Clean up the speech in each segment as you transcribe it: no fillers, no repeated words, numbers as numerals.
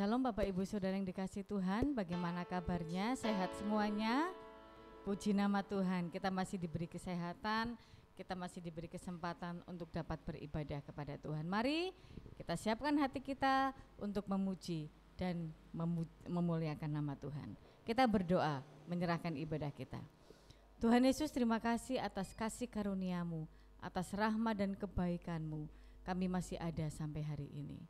Shalom Bapak Ibu Saudara yang dikasihi Tuhan, bagaimana kabarnya? Sehat semuanya? Puji nama Tuhan, kita masih diberi kesehatan, kita masih diberi kesempatan untuk dapat beribadah kepada Tuhan. Mari kita siapkan hati kita untuk memuji dan memuliakan nama Tuhan. Kita berdoa, menyerahkan ibadah kita. Tuhan Yesus, terima kasih atas kasih karunia-Mu, atas rahmat dan kebaikan-Mu, kami masih ada sampai hari ini.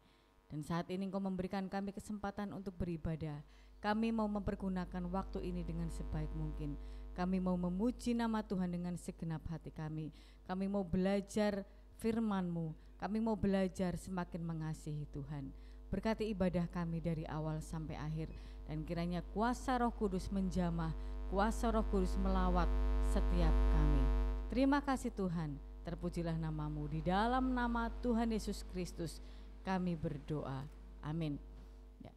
Dan saat ini Engkau memberikan kami kesempatan untuk beribadah. Kami mau mempergunakan waktu ini dengan sebaik mungkin. Kami mau memuji nama Tuhan dengan segenap hati kami. Kami mau belajar firman-Mu. Kami mau belajar semakin mengasihi Tuhan. Berkati ibadah kami dari awal sampai akhir. Dan kiranya kuasa Roh Kudus menjamah, kuasa Roh Kudus melawat setiap kami. Terima kasih Tuhan, terpujilah nama-Mu. Di dalam nama Tuhan Yesus Kristus kami berdoa, amin. Ya.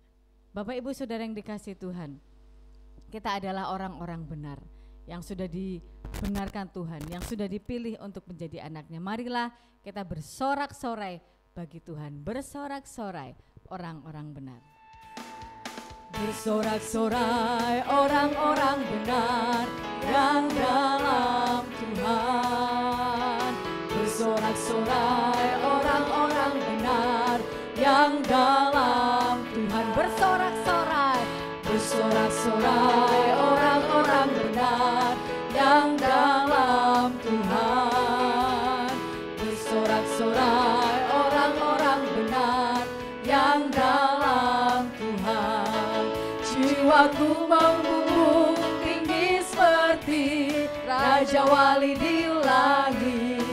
Bapak Ibu Saudara yang dikasihi Tuhan, kita adalah orang-orang benar yang sudah dibenarkan Tuhan, yang sudah dipilih untuk menjadi anaknya. Marilah kita bersorak-sorai bagi Tuhan, bersorak-sorai orang-orang benar. Bersorak-sorai orang-orang benar yang dalam Tuhan. Bersorak-sorai orang-orang benar yang dalam Tuhan. Bersorak-sorai, bersorak-sorai orang-orang benar yang dalam Tuhan. Bersorak-sorai orang-orang benar yang dalam Tuhan. Jiwaku membumbung tinggi seperti Raja Wali di langit,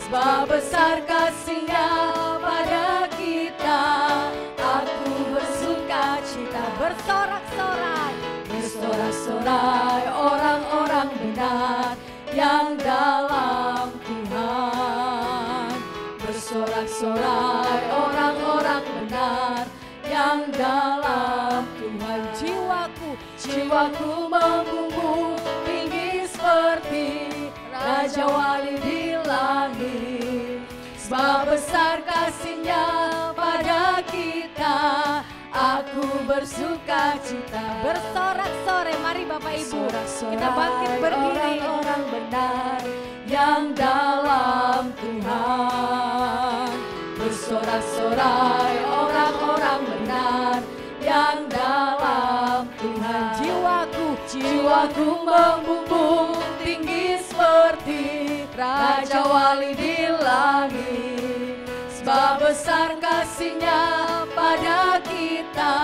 sebab besar kasih-Nya pada kita. Aku bersuka cita, bersorak-sorai, bersorak-sorai orang-orang benar yang dalam Tuhan. Bersorak-sorai orang-orang benar yang dalam Tuhan. Jiwaku membumbung tinggi seperti Raja Wali di langit, sebab besar kasih-Nya pada kita. Aku bersuka cita. Bersorak-sorai, mari Bapak Ibu kita bangkit berdiri. Orang-orang benar yang dalam Tuhan. Bersorak-sorai orang-orang benar yang dalam Tuhan. Jiwaku membumbung tinggi seperti Raja Wali di langit, sebab besar kasih-Nya pada kita.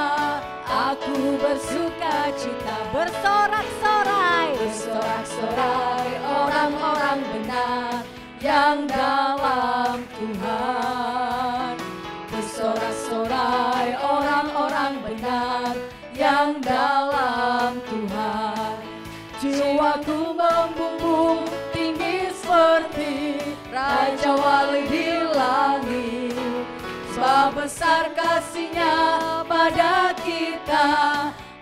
Aku bersuka cita. Bersorak-sorai, bersorak-sorai orang-orang benar yang dalam Tuhan. Bersorak-sorai orang-orang benar yang dalam Tuhan. Jiwaku membumbung tinggi seperti Raja Wali di langit, sebab besar kasih-Nya pada kita.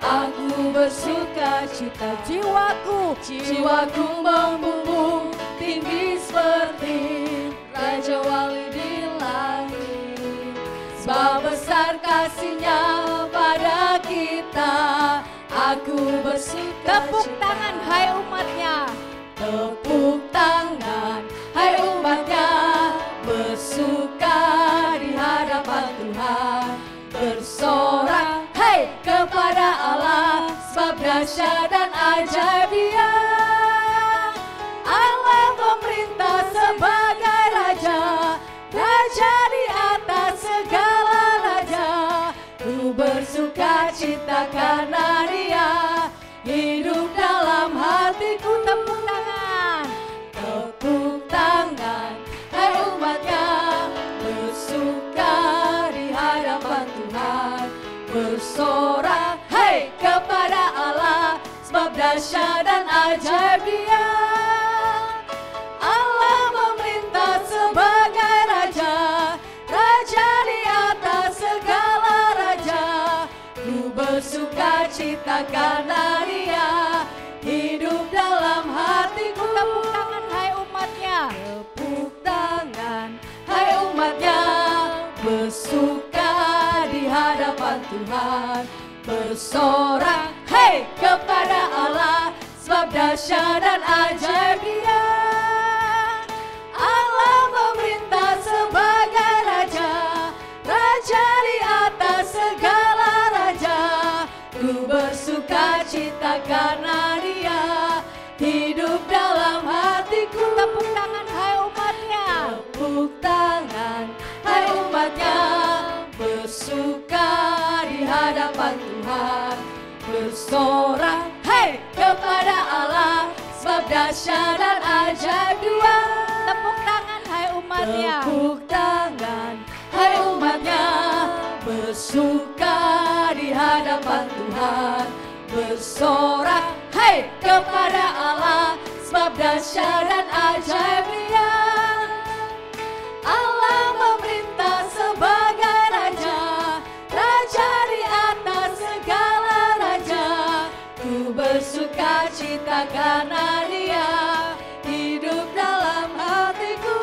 Aku bersuka cita. Jiwaku membumbung tinggi seperti Raja Wali di langit, sebab besar kasih-Nya pada kita. Aku bersuka. Tepuk tangan hai umat-Nya. Tepuk tangan hai umat-Nya, bersuka di hadapan Tuhan. Bersorak hai kepada Allah, sebab dahsyat dan ajaib Dia. Allah memerintah sebagai Raja, Raja di atas segala raja. Ku bersuka cita karena Dia hidup dalam hatiku. Tepuk tangan, tepuk tangan hai umat-Nya, bersuka di hadapan Tuhan. Bersorak hai kepada Allah, sebab dahsyat dan ajaib Dia. Allah memerintah sebagai Raja, Raja di atas segala raja. Ku bersuka cita karena Dia hidup dalam hatiku. Tepuk tangan hai umat-Nya. Tepuk tangan hai umat-Nya, bersuka di hadapan hadapan Tuhan, bersorak hei kepada Allah, sebab dahsyat dan ajaib Dia. Allah memerintah sebagai Raja, Raja di atas segala raja. Ku bersuka cita karena Dia hidup dalam hatiku. Tepuk tangan hai umatnya. Tepuk tangan hai umatnya, bersuka di hadapan Tuhan, bersorak hei kepada Allah, sebab dahsyat dan ajaib Dia. Tepuk tangan hai umatnya. Tepuk tangan hai umatnya, bersuka di hadapan Tuhan, bersorak hei kepada Allah, sebab dahsyat dan ajaib Dia. Allah memerintah sebagai Raja, Raja di atas segala raja. Ku bersuka cita karena Dia hidup dalam hatiku.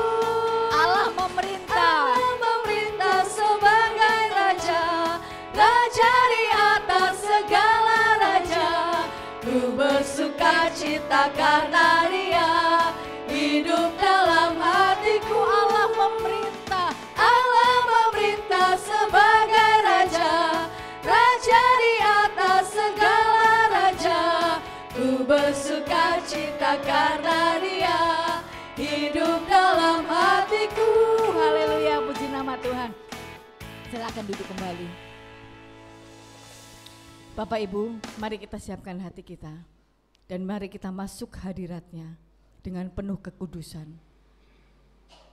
Allah memerintah. Allah memerintah sebagai Raja, Raja di atas segala raja. Ku bersuka cita karena Dia hidup dalam hatiku. Allah memerintah. Allah memerintah sebagai Raja, Raja di atas segala raja. Ku bersuka cita karena Dia hidup dalam hatiku. Haleluya, puji nama Tuhan. Silakan duduk kembali. Bapak Ibu, mari kita siapkan hati kita dan mari kita masuk hadirat-Nya dengan penuh kekudusan.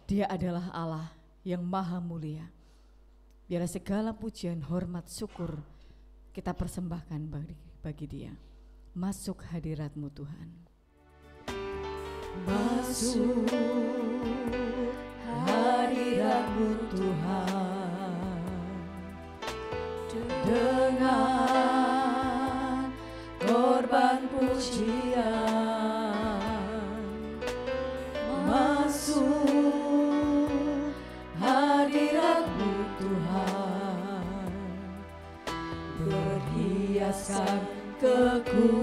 Dia adalah Allah yang maha mulia. Biarlah segala pujian, hormat, syukur kita persembahkan bagi Dia. Masuk hadirat-Mu Tuhan. Masuk hadirat-Mu Tuhan, dengan korban pujian. Masuk hadirat-Mu Tuhan, berhiaskan kekudusan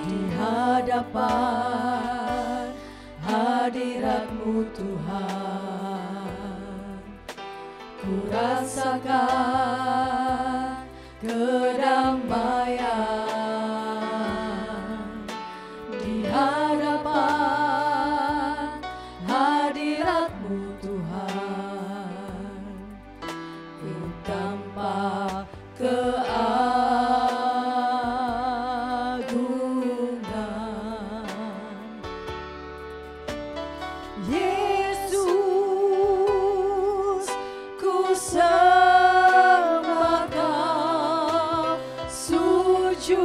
di hadapan hadirat-Mu Tuhan. Ku rasakan kedamaian di hadapan hadirat-Mu Tuhan. Ku tampak keagungan Yesus. Ku sembah Kau, sujud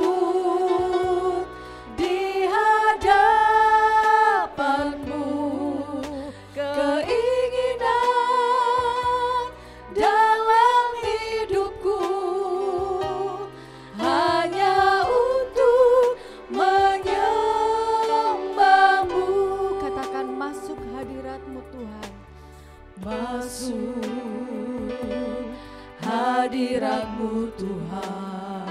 di hadapan-Mu. Keinginan dalam hidupku hanya untuk menyembah-Mu. Katakan masuk hadirat-Mu Tuhan. Masuk hadirat-Mu Tuhan,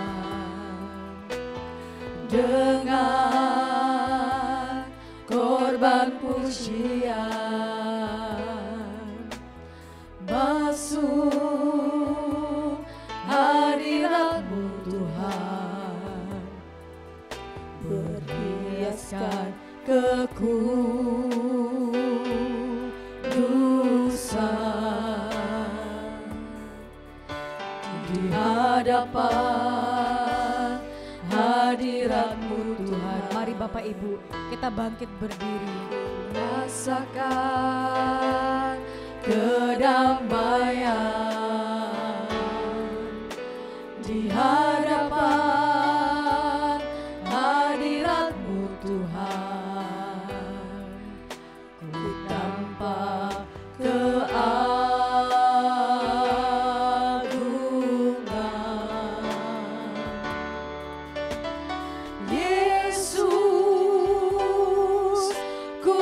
dengan korban pujian. Masuk hadirat-Mu Tuhan, berhiaskan kekudusan di hadapan hadirat-Mu Tuhan. Mari Bapak Ibu, kita bangkit berdiri. Rasakan kedamaian di hadapan hadirat-Mu Tuhan. Ku tampak keagungan Yesus. Ku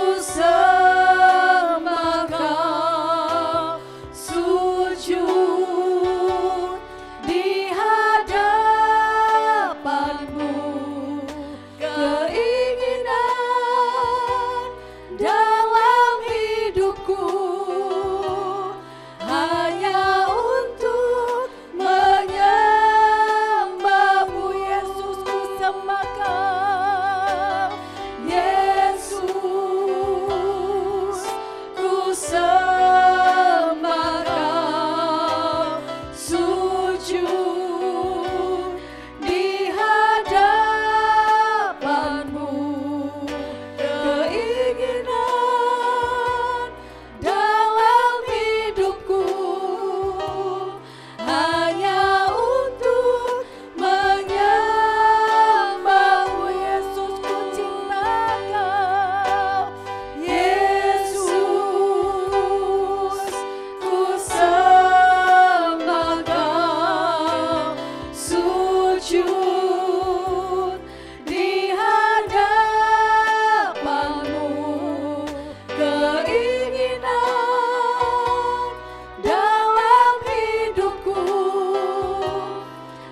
keinginan dalam hidupku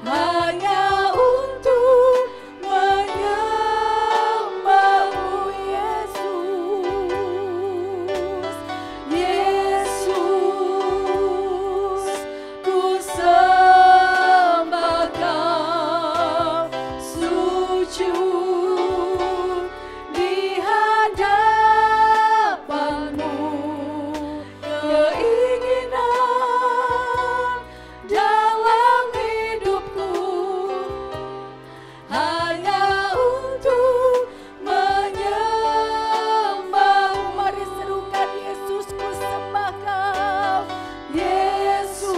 hanya untuk menyembah-Mu Yesus. Yesus, ku sembah Kau, sujud di hadapan-Mu. Keinginan dalam hidupku hanya untuk menyembah-Mu. Mari serukan, Yesus, ku sembah Kau. Yesus,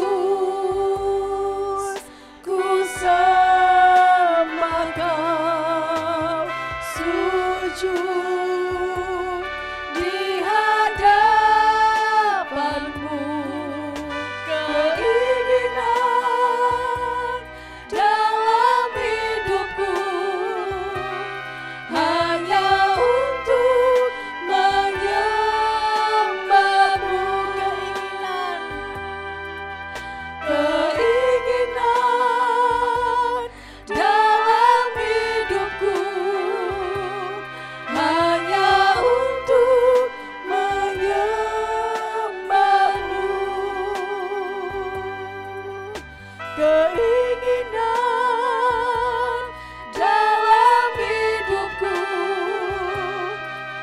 ku sembah Kau, sujud di hadapan-Mu. Keinginan dalam hidupku hanya untuk menyembah-Mu. Keinginan dalam hidupku hanya untuk menyembah-Mu. Keinginan dalam hidupku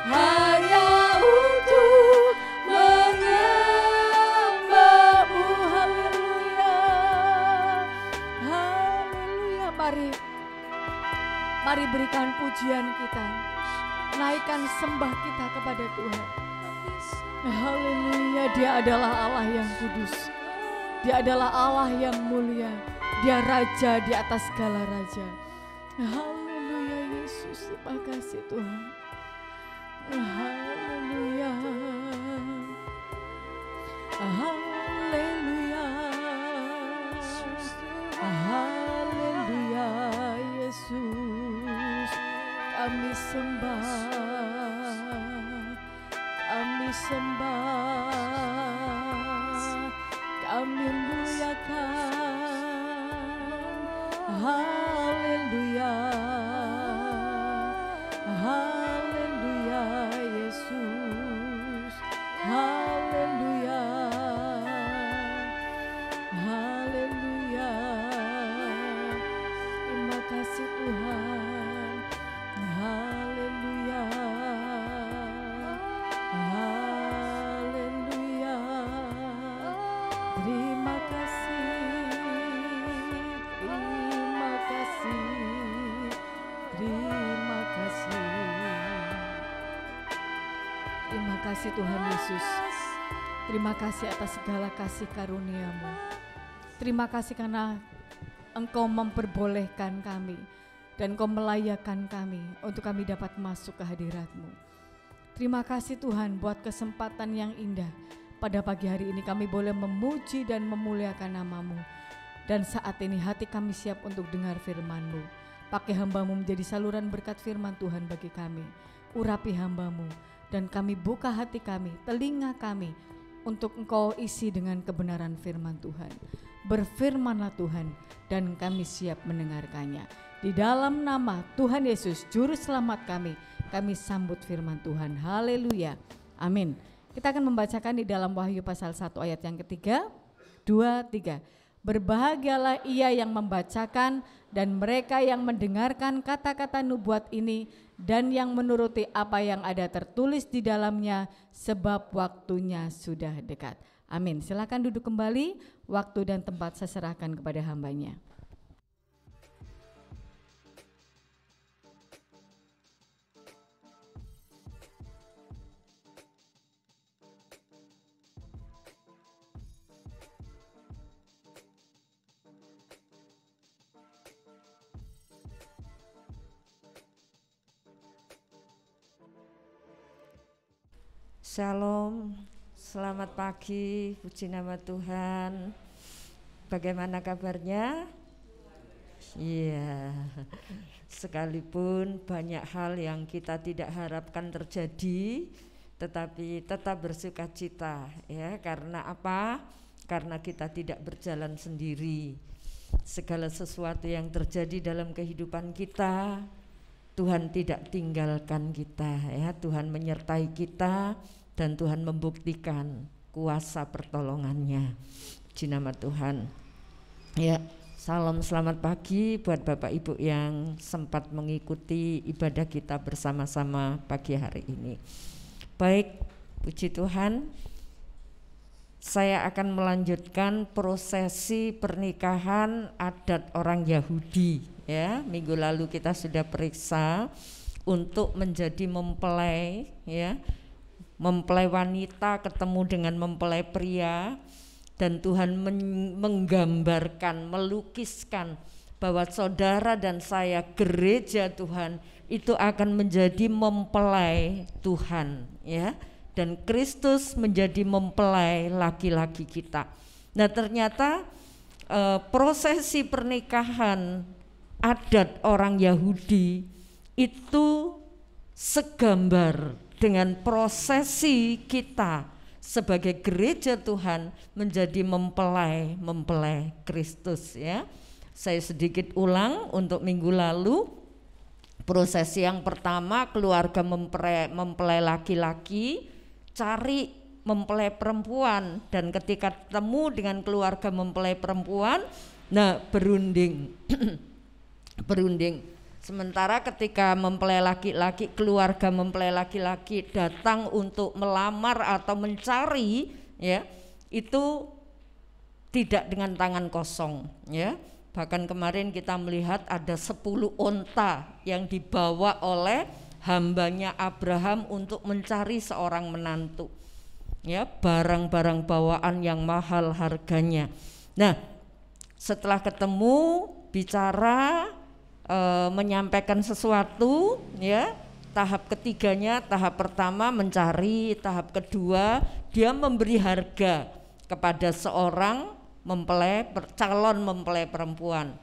hanya untuk menyembah-Mu. Haleluya, haleluya. Mari berikan pujian kita, naikkan sembah kita kepada Tuhan. Haleluya, Dia adalah Allah yang kudus, Dia adalah Allah yang mulia, Dia Raja di atas segala raja. Haleluya Yesus, terima kasih Tuhan. Haleluya, haleluya, haleluya Yesus. Kami sembah, kami sembah, kami muliakan. Haleluya, haleluya Yesus. Haleluya, haleluya. Terima kasih Tuhan. Haleluya, haleluya. Terima kasih, terima kasih, terima kasih. Terima kasih Tuhan Yesus. Terima kasih atas segala kasih karunia-Mu. Terima kasih karena Engkau memperbolehkan kami dan Engkau melayakkan kami untuk kami dapat masuk ke hadirat-Mu. Terima kasih Tuhan buat kesempatan yang indah. Pada pagi hari ini kami boleh memuji dan memuliakan nama-Mu. Dan saat ini hati kami siap untuk dengar firman-Mu. Pakai hamba-Mu menjadi saluran berkat firman Tuhan bagi kami. Urapi hamba-Mu dan kami buka hati kami, telinga kami untuk Engkau isi dengan kebenaran firman Tuhan. Berfirmanlah Tuhan dan kami siap mendengarkannya. Di dalam nama Tuhan Yesus Juru Selamat kami sambut firman Tuhan. Haleluya, amin. Kita akan membacakan di dalam Wahyu pasal 1 ayat yang ketiga, 2, 3. Berbahagialah ia yang membacakan dan mereka yang mendengarkan kata-kata nubuat ini dan yang menuruti apa yang ada tertulis di dalamnya, sebab waktunya sudah dekat. Amin. Silakan duduk kembali, waktu dan tempat saya serahkan kepada hambanya. Shalom, selamat pagi, puji nama Tuhan. Bagaimana kabarnya? Iya, sekalipun banyak hal yang kita tidak harapkan terjadi, tetapi tetap bersukacita ya. Karena apa? Karena kita tidak berjalan sendiri. Segala sesuatu yang terjadi dalam kehidupan kita, Tuhan tidak tinggalkan kita ya. Tuhan menyertai kita dan Tuhan membuktikan kuasa pertolongannya. Puji nama Tuhan. Ya, salam selamat pagi buat Bapak Ibu yang sempat mengikuti ibadah kita bersama-sama pagi hari ini. Baik, puji Tuhan. Saya akan melanjutkan prosesi pernikahan adat orang Yahudi ya. Minggu lalu kita sudah periksa untuk menjadi mempelai ya. Mempelai wanita ketemu dengan mempelai pria, dan Tuhan menggambarkan, melukiskan bahwa saudara dan saya, gereja Tuhan, itu akan menjadi mempelai Tuhan ya. Dan Kristus menjadi mempelai laki-laki kita. Nah ternyata prosesi pernikahan adat orang Yahudi itu segambar dengan prosesi kita sebagai gereja Tuhan menjadi mempelai Kristus ya. Saya sedikit ulang untuk minggu lalu. Prosesi yang pertama, keluarga mempelai laki-laki cari mempelai perempuan, dan ketika ketemu dengan keluarga mempelai perempuan, nah berunding berunding. Sementara ketika mempelai laki-laki, keluarga mempelai laki-laki datang untuk melamar atau mencari ya, itu tidak dengan tangan kosong ya. Bahkan kemarin kita melihat ada 10 onta yang dibawa oleh hambanya Abraham untuk mencari seorang menantu ya, barang-barang bawaan yang mahal harganya. Nah setelah ketemu, bicara, menyampaikan sesuatu ya, tahap ketiganya, tahap pertama mencari, tahap kedua dia memberi harga kepada seorang calon mempelai perempuan.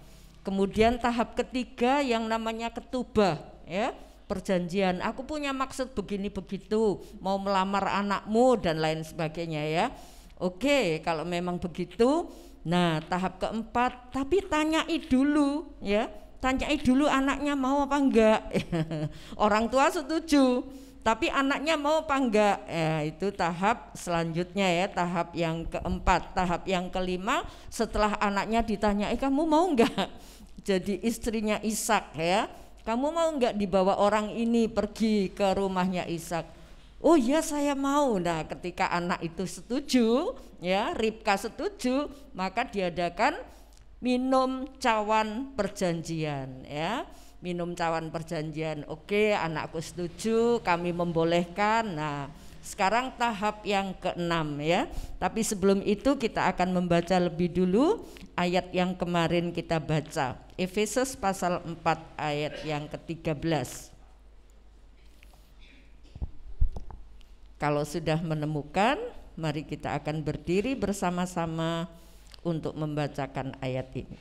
Kemudian tahap ketiga yang namanya ketubah ya, perjanjian, aku punya maksud begini begitu, mau melamar anakmu dan lain sebagainya ya. Oke, kalau memang begitu, nah tahap keempat, tapi tanyai dulu ya, tanyai dulu anaknya mau apa enggak. Orang tua setuju, tapi anaknya mau apa enggak ya, itu tahap selanjutnya ya, tahap yang keempat. Tahap yang kelima, setelah anaknya ditanyai kamu mau enggak jadi istrinya Ishak ya, kamu mau enggak dibawa orang ini pergi ke rumahnya Ishak? Oh ya saya mau. Nah ketika anak itu setuju ya, Ribka setuju, maka diadakan minum cawan perjanjian ya. Minum cawan perjanjian. Oke, anakku setuju, kami membolehkan. Nah sekarang tahap yang keenam ya. Tapi sebelum itu kita akan membaca lebih dulu ayat yang kemarin kita baca, Efesus pasal 4 ayat yang ke-13. Kalau sudah menemukan, mari kita akan berdiri bersama-sama untuk membacakan ayat ini.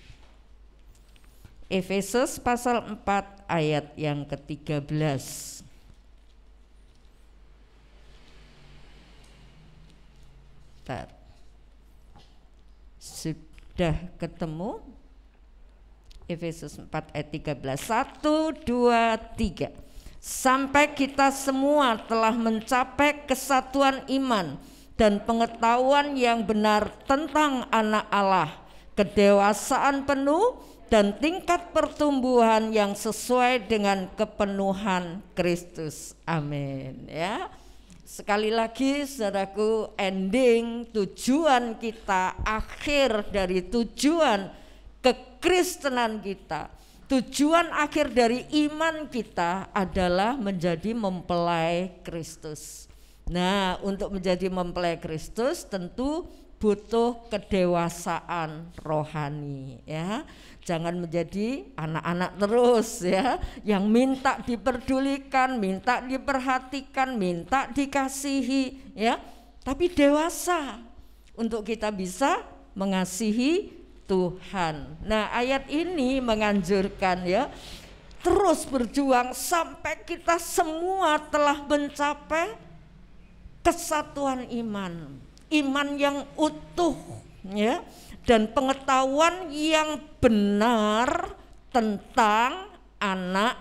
Efesus pasal 4 ayat yang ke-13. Sudah ketemu? Efesus 4 ayat 13. 1, 2, 3. Sampai kita semua telah mencapai kesatuan iman dan pengetahuan yang benar tentang anak Allah, kedewasaan penuh dan tingkat pertumbuhan yang sesuai dengan kepenuhan Kristus. Amin ya. Sekali lagi saudaraku, ending tujuan kita, akhir dari tujuan kekristenan kita, tujuan akhir dari iman kita adalah menjadi mempelai Kristus. Nah, untuk menjadi mempelai Kristus tentu butuh kedewasaan rohani ya. Jangan menjadi anak-anak terus ya, yang minta diperdulikan, minta diperhatikan, minta dikasihi ya, tapi dewasa untuk kita bisa mengasihi Tuhan. Nah, ayat ini menganjurkan ya, terus berjuang sampai kita semua telah mencapai kesatuan iman, iman yang utuh ya, dan pengetahuan yang benar tentang anak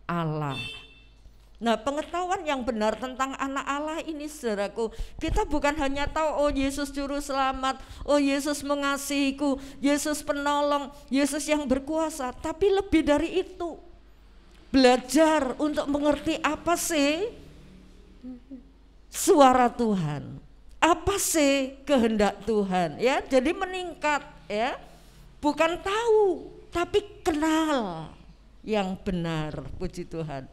Allah. Nah, pengetahuan yang benar tentang anak Allah ini, saudaraku, kita bukan hanya tahu oh Yesus juru selamat, oh Yesus mengasihiku, Yesus penolong, Yesus yang berkuasa, tapi lebih dari itu. Belajar untuk mengerti apa sih suara Tuhan, apa sih kehendak Tuhan ya. Jadi meningkat ya, bukan tahu tapi kenal yang benar, puji Tuhan.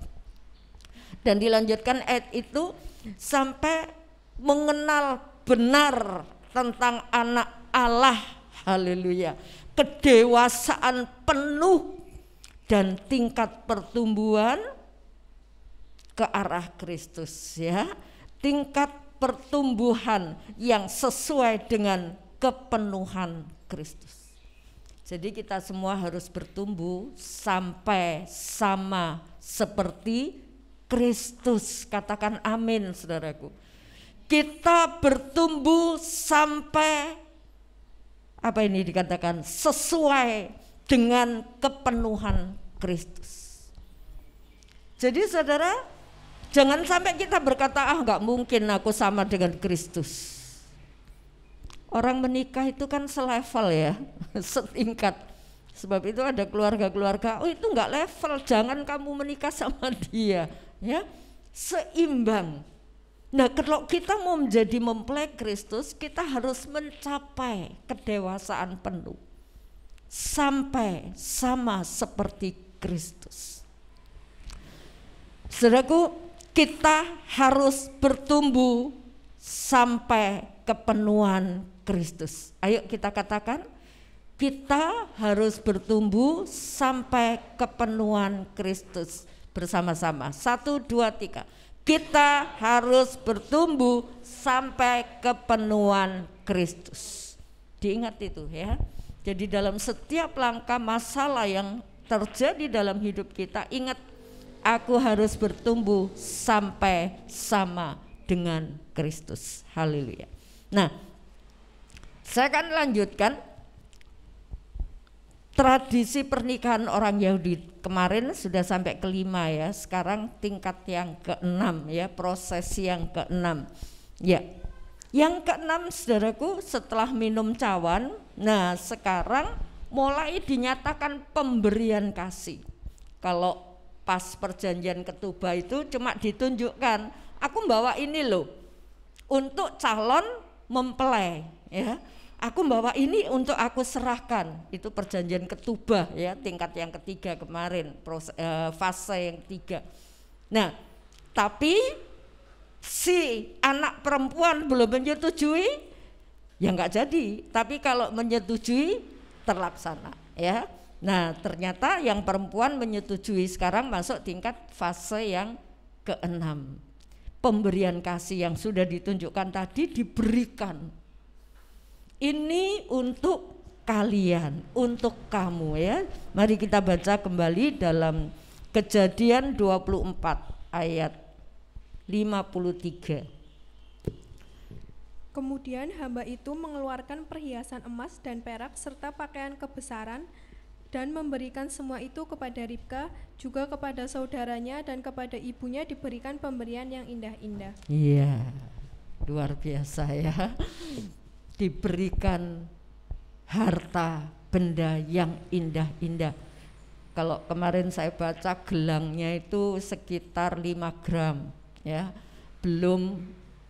Dan dilanjutkan ayat itu sampai mengenal benar tentang anak Allah, haleluya, kedewasaan penuh dan tingkat pertumbuhan ke arah Kristus ya, tingkat pertumbuhan yang sesuai dengan kepenuhan Kristus. Jadi kita semua harus bertumbuh sampai sama seperti Kristus. Katakan amin, saudaraku. Kita bertumbuh sampai apa ini dikatakan sesuai dengan kepenuhan Kristus. Jadi saudara, jangan sampai kita berkata nggak mungkin aku sama dengan Kristus. Orang menikah itu kan selevel ya, setingkat. Sebab itu ada keluarga-keluarga, oh itu nggak level, jangan kamu menikah sama dia. Ya, seimbang. Nah, kalau kita mau menjadi mempelai Kristus, kita harus mencapai kedewasaan penuh sampai sama seperti Kristus. Saudaraku, kita harus bertumbuh sampai kepenuhan Kristus. Ayo kita katakan, kita harus bertumbuh sampai kepenuhan Kristus. Bersama-sama, 1, 2, 3. Kita harus bertumbuh sampai kepenuhan Kristus. Diingat itu ya. Jadi dalam setiap langkah masalah yang terjadi dalam hidup kita, ingat, aku harus bertumbuh sampai sama dengan Kristus. Haleluya. Nah, saya akan lanjutkan tradisi pernikahan orang Yahudi. Kemarin sudah sampai ke-5 ya, sekarang tingkat yang ke-6 ya, proses yang ke-6 ya. Yang ke-6 saudaraku, setelah minum cawan, nah sekarang mulai dinyatakan pemberian kasih. Kalau pas perjanjian ketubah itu cuma ditunjukkan, aku bawa ini loh untuk calon mempelai ya, aku bawa ini untuk aku serahkan. Itu perjanjian ketubah ya, tingkat yang ketiga kemarin, fase yang ketiga. Nah, tapi si anak perempuan belum menyetujui, ya nggak jadi. Tapi kalau menyetujui terlaksana ya. Nah, ternyata yang perempuan menyetujui sekarang masuk tingkat fase yang ke-6. Pemberian kasih yang sudah ditunjukkan tadi diberikan. Ini untuk kalian, untuk kamu ya. Mari kita baca kembali dalam Kejadian 24 ayat 53. Kemudian hamba itu mengeluarkan perhiasan emas dan perak serta pakaian kebesaran dan memberikan semua itu kepada Ribka, juga kepada saudaranya dan kepada ibunya diberikan pemberian yang indah-indah. Iya, luar biasa ya. Diberikan harta benda yang indah-indah. Kalau kemarin saya baca gelangnya itu sekitar 5 gram ya, belum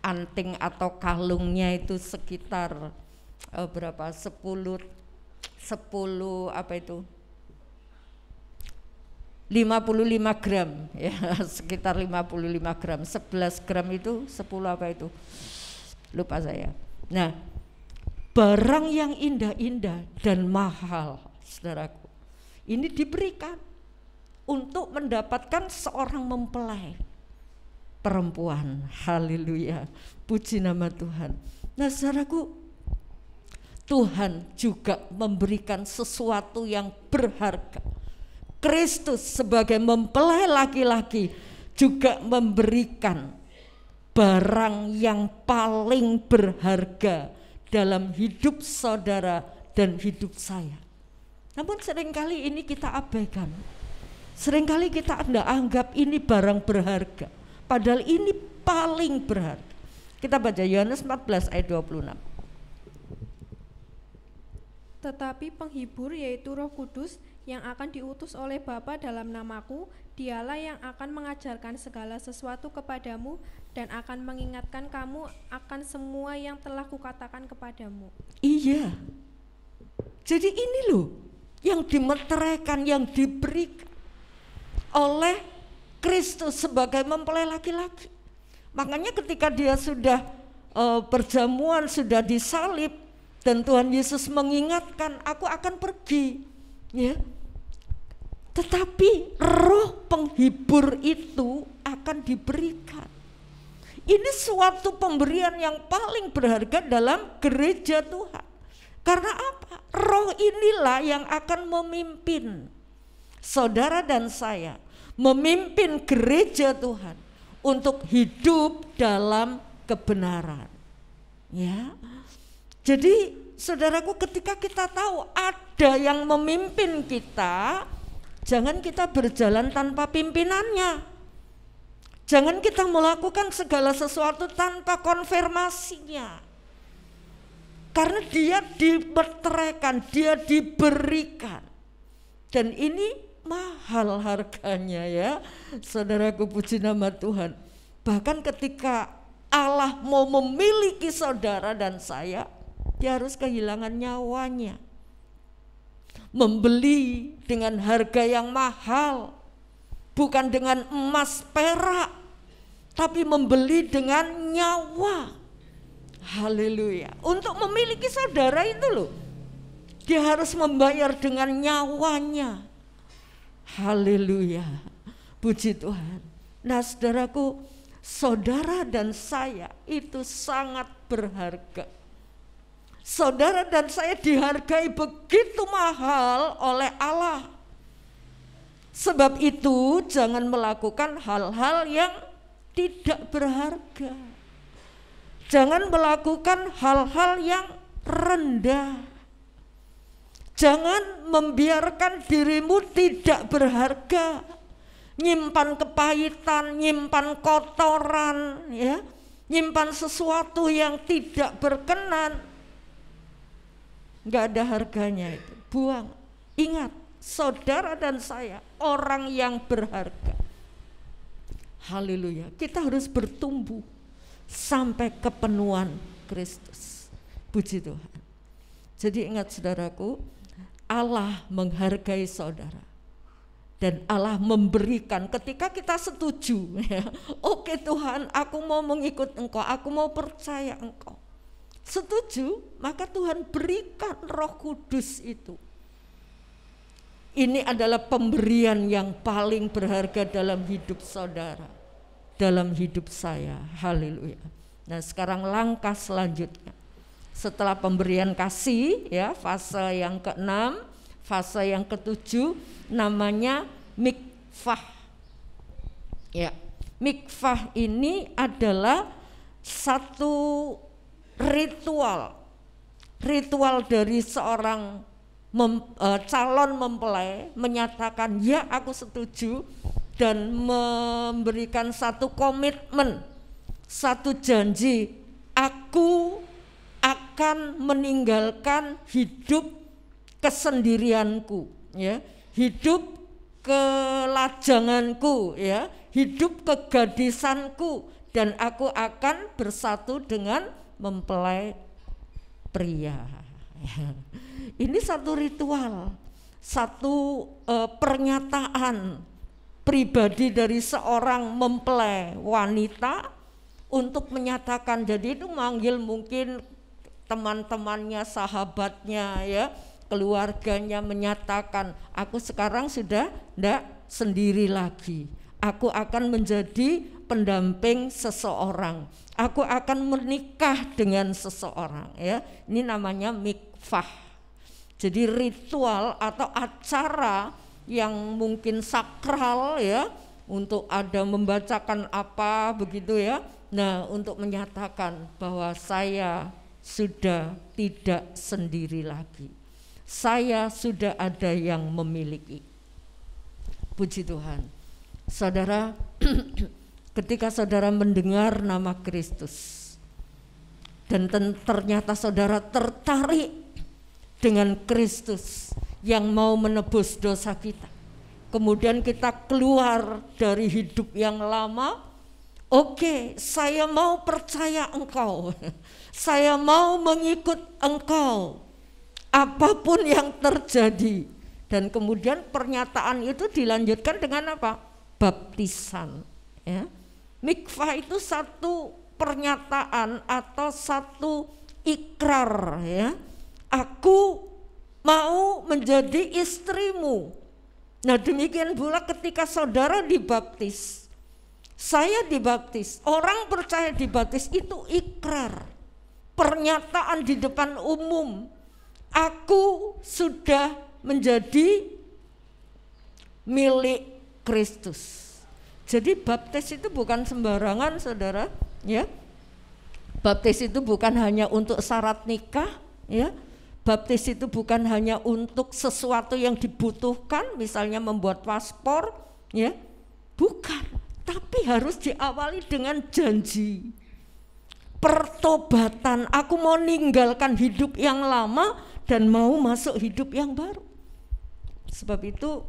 anting atau kalungnya itu sekitar berapa, 10 apa itu 55 gram ya, sekitar 55 gram, 11 gram itu 10 apa itu lupa saya. Nah, barang yang indah-indah dan mahal saudaraku, ini diberikan untuk mendapatkan seorang mempelai perempuan. Haleluya, puji nama Tuhan. Nah saudaraku, Tuhan juga memberikan sesuatu yang berharga. Kristus sebagai mempelai laki-laki juga memberikan barang yang paling berharga dalam hidup saudara dan hidup saya. Namun seringkali ini kita abaikan. Seringkali kita tidak anggap ini barang berharga, padahal ini paling berharga. Kita baca Yohanes 14 ayat 26. Tetapi penghibur yaitu Roh Kudus yang akan diutus oleh Bapa dalam namaku, dialah yang akan mengajarkan segala sesuatu kepadamu dan akan mengingatkan kamu akan semua yang telah kukatakan kepadamu. Iya. Jadi ini loh yang dimeteraikan, yang diberikan oleh Kristus sebagai mempelai laki-laki. Makanya ketika dia sudah perjamuan, sudah disalib, dan Tuhan Yesus mengingatkan, aku akan pergi, ya. Tetapi roh penghibur itu akan diberikan. Ini suatu pemberian yang paling berharga dalam gereja Tuhan. Karena apa? Roh inilah yang akan memimpin saudara dan saya, memimpin gereja Tuhan untuk hidup dalam kebenaran. Ya. Jadi saudaraku, ketika kita tahu ada yang memimpin kita, jangan kita berjalan tanpa pimpinannya. Jangan kita melakukan segala sesuatu tanpa konfirmasinya. Karena dia dimeteraikan, dia diberikan. Dan ini mahal harganya ya. Saudaraku, puji nama Tuhan. Bahkan ketika Allah mau memiliki saudara dan saya, dia harus kehilangan nyawanya. Membeli dengan harga yang mahal, bukan dengan emas perak, tapi membeli dengan nyawa. Haleluya. Untuk memiliki saudara itu loh, dia harus membayar dengan nyawanya. Haleluya. Puji Tuhan. Nah saudaraku, saudara dan saya itu sangat berharga. Saudara dan saya dihargai begitu mahal oleh Allah. Sebab itu jangan melakukan hal-hal yang tidak berharga. Jangan melakukan hal-hal yang rendah. Jangan membiarkan dirimu tidak berharga. Nyimpan kepahitan, nyimpan kotoran, ya, nyimpan sesuatu yang tidak berkenan. Enggak ada harganya itu, buang. Ingat, saudara dan saya orang yang berharga. Haleluya. Kita harus bertumbuh sampai kepenuhan Kristus. Puji Tuhan. Jadi ingat saudaraku, Allah menghargai saudara. Dan Allah memberikan ketika kita setuju, ya. Oke Tuhan, aku mau mengikut Engkau, aku mau percaya Engkau. Setuju, maka Tuhan berikan Roh Kudus itu. Ini adalah pemberian yang paling berharga dalam hidup saudara, dalam hidup saya. Haleluya. Nah sekarang langkah selanjutnya, setelah pemberian kasih, ya, fase yang ke-6, fase yang ke-7 namanya mikvah. Ya, mikvah ini adalah satu ritual dari seorang calon mempelai menyatakan ya aku setuju dan memberikan satu komitmen, satu janji, aku akan meninggalkan hidup kesendirianku, ya, hidup kelajanganku, ya, hidup kegadisanku, dan aku akan bersatu dengan mempelai pria. Ini satu ritual, satu pernyataan pribadi dari seorang mempelai wanita untuk menyatakan. Jadi itu manggil mungkin teman-temannya, sahabatnya, ya, keluarganya, menyatakan aku sekarang sudah tidak sendiri lagi. Aku akan menjadi pendamping seseorang. Aku akan menikah dengan seseorang, ya. Ini namanya mikvah. Jadi ritual atau acara yang mungkin sakral, ya, untuk ada membacakan apa begitu, ya, Nah, untuk menyatakan bahwa saya sudah tidak sendiri lagi. Saya sudah ada yang memiliki. Puji Tuhan. Saudara, ketika saudara mendengar nama Kristus dan ternyata saudara tertarik dengan Kristus yang mau menebus dosa kita, kemudian kita keluar dari hidup yang lama, oke, saya mau percaya Engkau, saya mau mengikut Engkau apapun yang terjadi. Dan kemudian pernyataan itu dilanjutkan dengan apa? Baptisan, ya. Mikvah itu satu pernyataan atau satu ikrar, ya. Aku mau menjadi istrimu. Nah, demikian pula ketika saudara dibaptis, saya dibaptis, orang percaya dibaptis itu ikrar, pernyataan di depan umum. Aku sudah menjadi milik Kristus. Jadi baptis itu bukan sembarangan, saudara, ya. Baptis itu bukan hanya untuk syarat nikah, ya. Baptis itu bukan hanya untuk sesuatu yang dibutuhkan, misalnya membuat paspor, ya. Bukan, tapi harus diawali dengan janji. Pertobatan, aku mau ninggalkan hidup yang lama dan mau masuk hidup yang baru. Sebab itu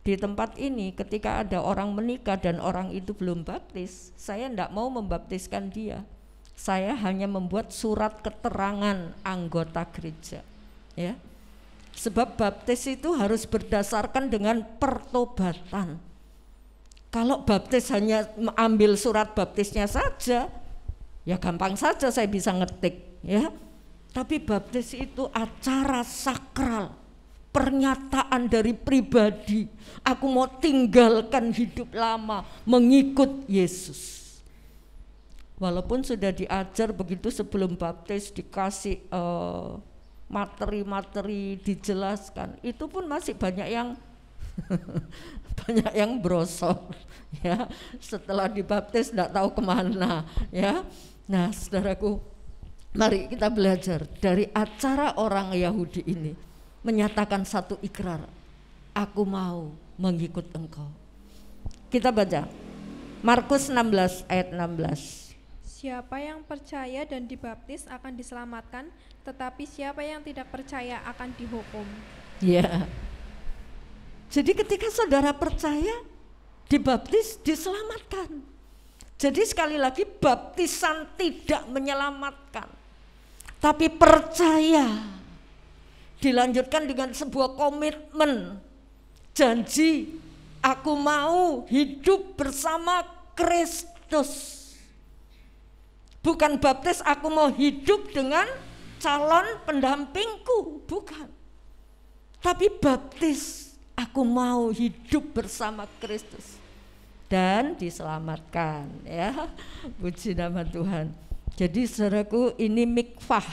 di tempat ini ketika ada orang menikah dan orang itu belum baptis, saya tidak mau membaptiskan dia. Saya hanya membuat surat keterangan anggota gereja, ya. Sebab baptis itu harus berdasarkan dengan pertobatan. Kalau baptis hanya ambil surat baptisnya saja, ya gampang saja saya bisa ngetik, ya. Tapi baptis itu acara sakral, pernyataan dari pribadi. Aku mau tinggalkan hidup lama, mengikut Yesus. Walaupun sudah diajar begitu sebelum baptis, dikasih materi-materi, dijelaskan, itu pun masih banyak yang banyak yang brosor, ya. Setelah dibaptis tidak tahu kemana, ya. Nah, saudaraku, mari kita belajar dari acara orang Yahudi ini, menyatakan satu ikrar, aku mau mengikut Engkau. Kita baca Markus 16 ayat 16. Siapa yang percaya dan dibaptis akan diselamatkan, tetapi siapa yang tidak percaya akan dihukum. Ya. Jadi ketika saudara percaya, dibaptis, diselamatkan. Jadi sekali lagi, baptisan tidak menyelamatkan, tapi percaya dilanjutkan dengan sebuah komitmen, janji, aku mau hidup bersama Kristus. Bukan baptis aku mau hidup dengan calon pendampingku, bukan. Tapi baptis aku mau hidup bersama Kristus dan diselamatkan, ya. Puji nama Tuhan. Jadi saudaraku, ini mikvah.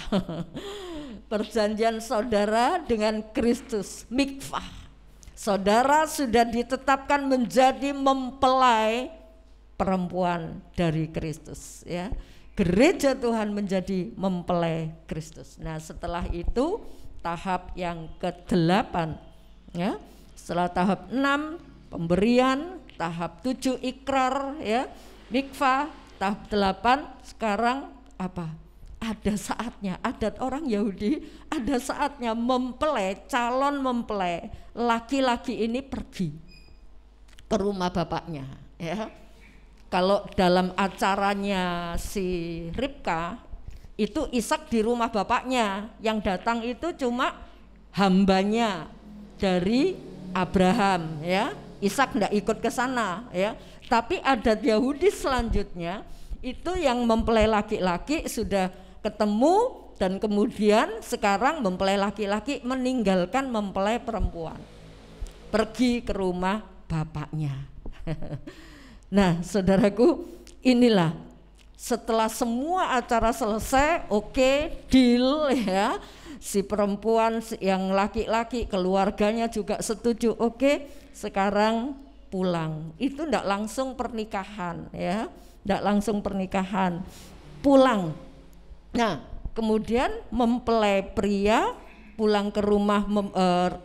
Perjanjian saudara dengan Kristus, mikvah. Saudara sudah ditetapkan menjadi mempelai perempuan dari Kristus, ya. Gereja Tuhan menjadi mempelai Kristus. Nah, setelah itu tahap yang ke-8, ya. Setelah tahap 6 pemberian, tahap 7 ikrar, ya, mikvah, tahap 8 sekarang apa? Ada saatnya, adat orang Yahudi, ada saatnya mempelai, calon mempelai laki-laki ini pergi ke rumah bapaknya, ya. Kalau dalam acaranya si Ribka, itu Ishak di rumah bapaknya, yang datang itu cuma hambanya dari Abraham, ya. Ishak enggak ikut ke sana, ya. Tapi adat Yahudi selanjutnya itu yang mempelai laki-laki sudah ketemu, dan kemudian sekarang mempelai laki-laki meninggalkan mempelai perempuan, pergi ke rumah bapaknya. Nah, saudaraku, inilah setelah semua acara selesai, oke, deal, ya. Si perempuan yang laki-laki, keluarganya juga setuju, oke, sekarang pulang. Itu enggak langsung pernikahan, ya. tidak langsung pernikahan, pulang. Nah, kemudian mempelai pria pulang ke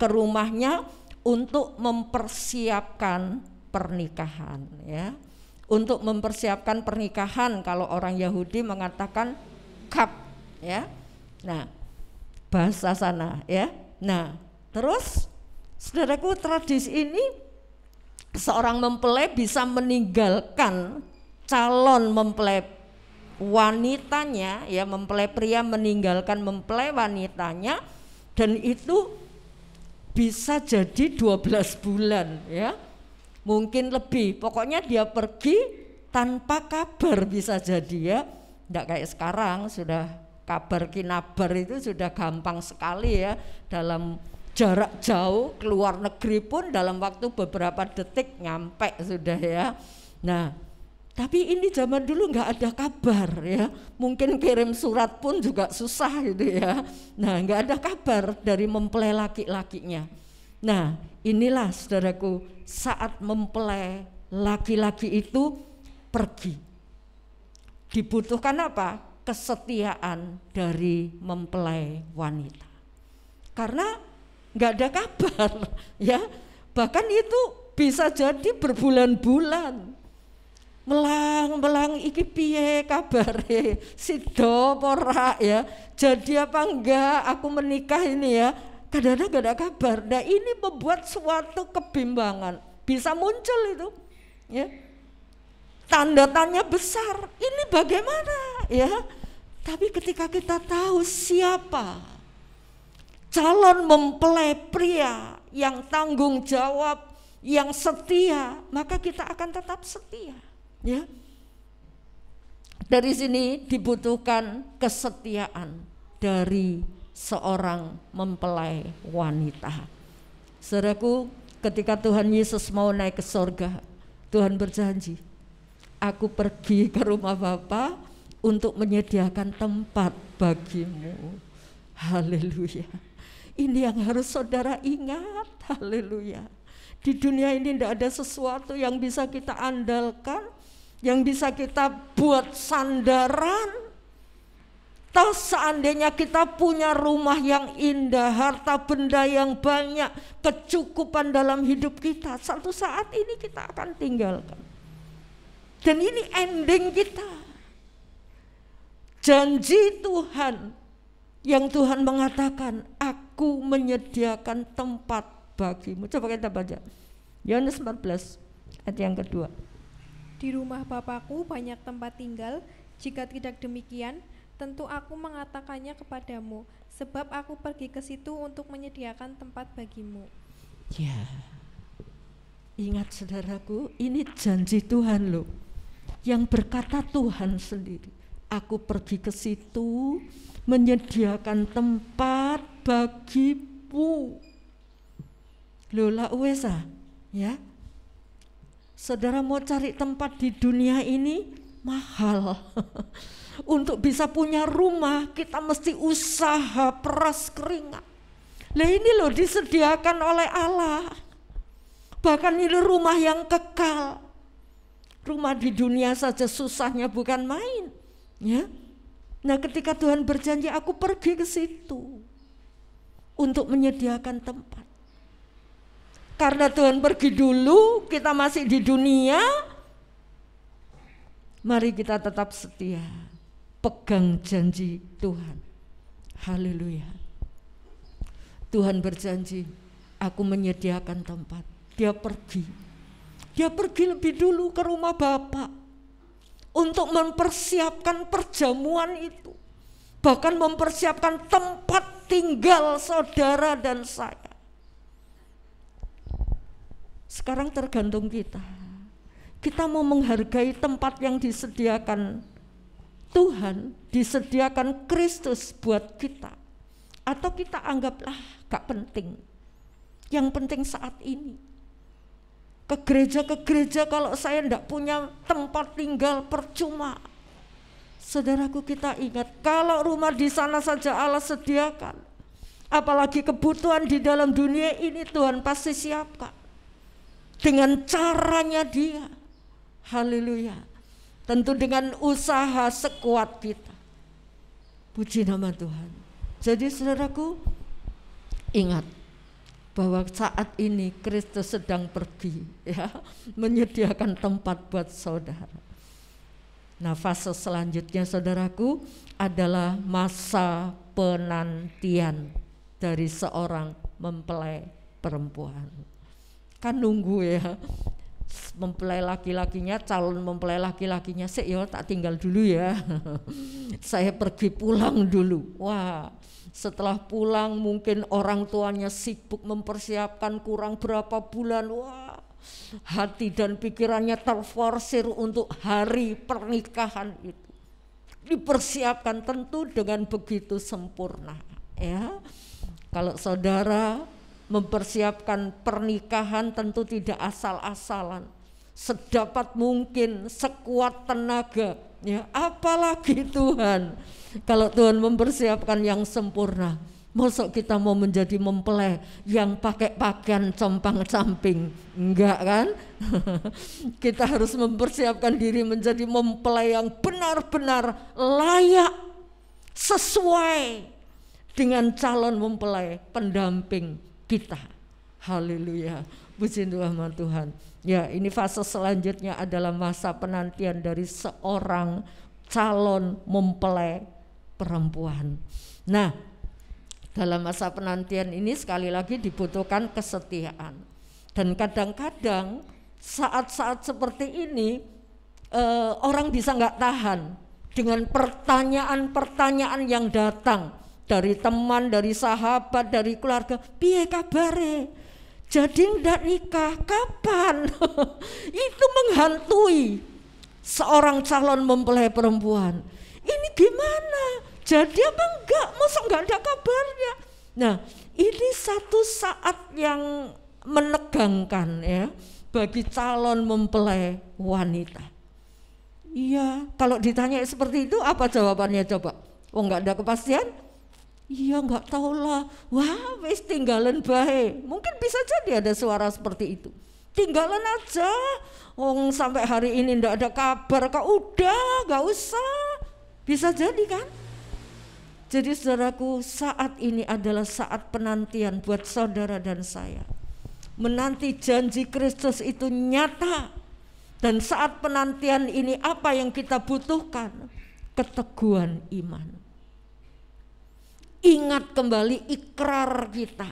rumahnya untuk mempersiapkan pernikahan, ya. Untuk mempersiapkan pernikahan, kalau orang Yahudi mengatakan kap, ya. Nah, bahasa sana, ya. Nah, terus saudaraku, tradisi ini seorang mempelai bisa meninggalkan calon mempelai wanitanya, ya, mempelai pria meninggalkan mempelai wanitanya, dan itu bisa jadi 12 bulan, ya, mungkin lebih. Pokoknya dia pergi tanpa kabar, bisa jadi, ya. Tidak kayak sekarang, sudah kabar kinabar itu sudah gampang sekali, ya, dalam jarak jauh keluar negeri pun dalam waktu beberapa detik nyampe sudah, ya. Nah, tapi ini zaman dulu nggak ada kabar, ya, mungkin kirim surat pun juga susah gitu, ya. Nah, nggak ada kabar dari mempelai laki-lakinya. Nah, inilah saudaraku, saat mempelai laki-laki itu pergi, dibutuhkan apa? Kesetiaan dari mempelai wanita, karena nggak ada kabar, ya. Bahkan itu bisa jadi berbulan-bulan. Melang iki piye kabare, sido pora, ya, jadi apa enggak aku menikah ini, ya, kadang-kadang gak ada kabar. Nah, ini membuat suatu kebimbangan bisa muncul itu, ya, tanda tanya besar, ini bagaimana, ya. Tapi ketika kita tahu siapa calon mempelai pria yang tanggung jawab, yang setia, maka kita akan tetap setia, ya. Dari sini dibutuhkan kesetiaan dari seorang mempelai wanita. Saudaraku, ketika Tuhan Yesus mau naik ke sorga, Tuhan berjanji, aku pergi ke rumah Bapa untuk menyediakan tempat bagimu. Haleluya. Ini yang harus saudara ingat. Haleluya. Di dunia ini tidak ada sesuatu yang bisa kita andalkan, yang bisa kita buat sandaran. Toh seandainya kita punya rumah yang indah, harta benda yang banyak, kecukupan dalam hidup kita, satu saat ini kita akan tinggalkan. Dan ini ending kita. Janji Tuhan yang Tuhan mengatakan, aku menyediakan tempat bagimu. Coba kita baca Yohanes 14 ayat yang kedua. Di rumah Bapakku banyak tempat tinggal, jika tidak demikian tentu aku mengatakannya kepadamu, sebab aku pergi ke situ untuk menyediakan tempat bagimu. Ya, ingat saudaraku, ini janji Tuhan loh, yang berkata Tuhan sendiri, aku pergi ke situ menyediakan tempat bagimu. Lola wesa, ya. Saudara mau cari tempat di dunia ini mahal. Untuk bisa punya rumah kita mesti usaha peras keringat. Nah ini loh disediakan oleh Allah. Bahkan ini rumah yang kekal. Rumah di dunia saja susahnya bukan main, ya. Nah ketika Tuhan berjanji, aku pergi ke situ untuk menyediakan tempat. Karena Tuhan pergi dulu, kita masih di dunia, mari kita tetap setia, pegang janji Tuhan. Haleluya. Tuhan berjanji, aku menyediakan tempat. Dia pergi lebih dulu ke rumah Bapa untuk mempersiapkan perjamuan itu, bahkan mempersiapkan tempat tinggal saudara dan saya. Sekarang tergantung kita. Kita mau menghargai tempat yang disediakan Tuhan, disediakan Kristus buat kita, atau kita anggaplah gak penting. Yang penting saat ini. Ke gereja kalau saya enggak punya tempat tinggal percuma. Saudaraku, kita ingat, kalau rumah di sana saja Allah sediakan, apalagi kebutuhan di dalam dunia ini Tuhan pasti siapkan dengan caranya Dia. Haleluya. tentu dengan usaha sekuat kita. Puji nama Tuhan. Jadi saudaraku, ingat bahwa saat ini Kristus sedang pergi, ya, menyediakan tempat buat saudara. Nah, fase selanjutnya saudaraku adalah masa penantian dari seorang mempelai perempuan. Kan nunggu ya, mempelai laki-lakinya, calon mempelai laki-lakinya, yo tak tinggal dulu ya. Saya pergi pulang dulu. Wah, setelah pulang mungkin orang tuanya sibuk mempersiapkan kurang berapa bulan. Wah, hati dan pikirannya terforsir untuk hari pernikahan itu. Dipersiapkan tentu dengan begitu sempurna, ya. Kalau saudara mempersiapkan pernikahan tentu tidak asal-asalan, sedapat mungkin, sekuat tenaga, ya. Apalagi Tuhan, kalau Tuhan mempersiapkan yang sempurna, masa kita mau menjadi mempelai yang pakai pakaian compang-camping? Enggak kan? Kita harus mempersiapkan diri menjadi mempelai yang benar-benar layak, sesuai dengan calon mempelai pendamping kita. Haleluya, puji nama Tuhan. Ya, ini fase selanjutnya adalah masa penantian dari seorang calon mempelai perempuan. Nah, dalam masa penantian ini sekali lagi dibutuhkan kesetiaan. Dan kadang-kadang saat-saat seperti ini orang bisa nggak tahan dengan pertanyaan-pertanyaan yang datang dari teman, dari sahabat, dari keluarga. Piye kabare? Jadi ndak nikah kapan? Itu menghantui seorang calon mempelai perempuan. Ini gimana? Jadi apa enggak? Masa enggak ada kabarnya? Nah, ini satu saat yang menegangkan ya bagi calon mempelai wanita. Iya, kalau ditanya seperti itu apa jawabannya coba? Oh, enggak ada kepastian? Iya, enggak tahu lah. Wah, wis tinggalan bae. Mungkin bisa jadi ada suara seperti itu. Tinggalan aja. Oh, sampai hari ini enggak ada kabar. Kak udah, enggak usah. Bisa jadi kan? Jadi saudaraku, saat ini adalah saat penantian buat saudara dan saya. Menanti janji Kristus itu nyata. Dan saat penantian ini apa yang kita butuhkan? Keteguhan iman. Ingat kembali ikrar kita.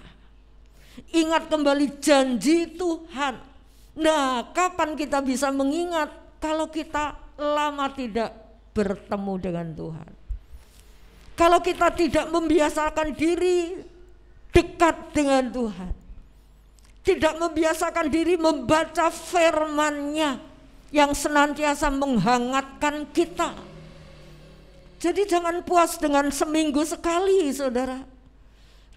Ingat kembali janji Tuhan. Nah, kapan kita bisa mengingat kalau kita lama tidak bertemu dengan Tuhan? Kalau kita tidak membiasakan diri dekat dengan Tuhan, tidak membiasakan diri membaca firman-Nya yang senantiasa menghangatkan kita. Jadi jangan puas dengan seminggu sekali, saudara.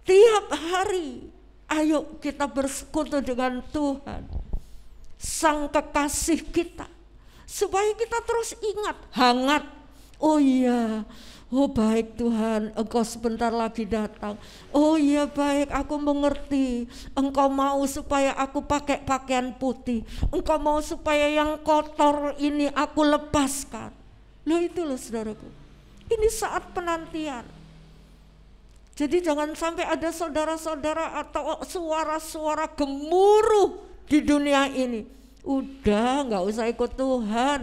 Tiap hari, ayo kita bersekutu dengan Tuhan, Sang Kekasih kita, supaya kita terus ingat, hangat. Oh iya, oh baik Tuhan, Engkau sebentar lagi datang. Oh iya baik, aku mengerti. Engkau mau supaya aku pakai pakaian putih. Engkau mau supaya yang kotor ini aku lepaskan. Loh itu loh saudaraku. Ini saat penantian. Jadi jangan sampai ada saudara-saudara atau suara-suara gemuruh di dunia ini. Udah gak usah ikut Tuhan.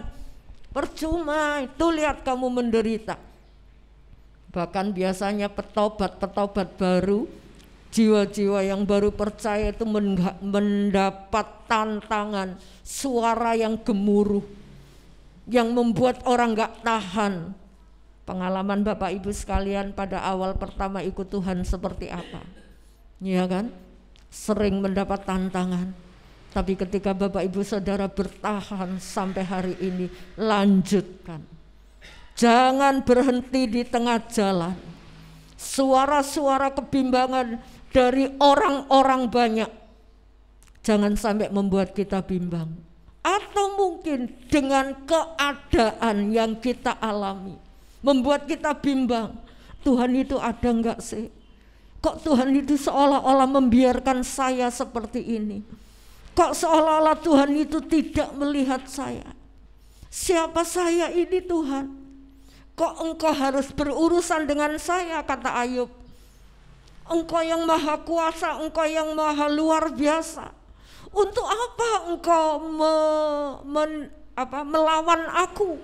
Percuma, itu lihat kamu menderita. Bahkan biasanya petobat baru, jiwa-jiwa yang baru percaya itu mendapat tantangan, suara yang gemuruh, yang membuat orang gak tahan. Pengalaman Bapak Ibu sekalian pada awal pertama ikut Tuhan seperti apa? Iya kan? Sering mendapat tantangan. Tapi ketika Bapak Ibu Saudara bertahan sampai hari ini, lanjutkan. Jangan berhenti di tengah jalan. Suara-suara kebimbangan dari orang-orang banyak jangan sampai membuat kita bimbang. Atau mungkin dengan keadaan yang kita alami membuat kita bimbang. Tuhan itu ada enggak sih? Kok Tuhan itu seolah-olah membiarkan saya seperti ini? Kok seolah-olah Tuhan itu tidak melihat saya? siapa saya ini Tuhan? Kok engkau harus berurusan dengan saya, kata Ayub. Engkau yang maha kuasa, engkau yang maha luar biasa. Untuk apa engkau melawan aku?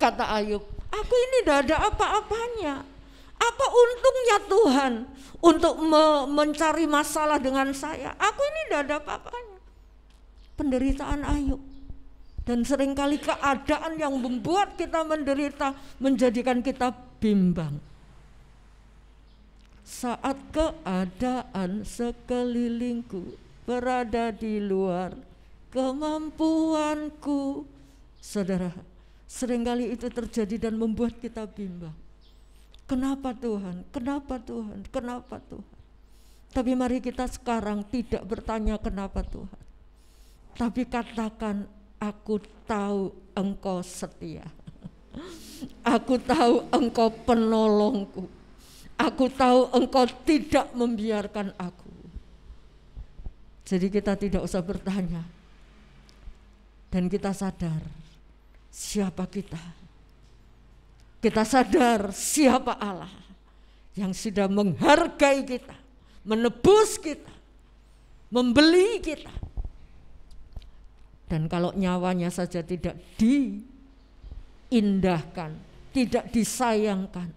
Kata Ayub, aku ini tidak ada apa-apanya. Apa untungnya Tuhan untuk mencari masalah dengan saya? Aku ini tidak ada apa-apanya. Penderitaan Ayub. Dan seringkali keadaan yang membuat kita menderita menjadikan kita bimbang. Saat keadaan sekelilingku berada di luar kemampuanku, saudara, seringkali itu terjadi dan membuat kita bimbang. Kenapa Tuhan? Kenapa Tuhan? Kenapa Tuhan? Tapi mari kita sekarang tidak bertanya kenapa Tuhan, tapi katakan, aku tahu Engkau setia. Aku tahu Engkau penolongku. Aku tahu Engkau tidak membiarkan aku. Jadi kita tidak usah bertanya. Dan kita sadar siapa kita. Kita sadar siapa Allah yang sudah menghargai kita, menebus kita, membeli kita. Dan kalau nyawanya saja tidak diindahkan, tidak disayangkan,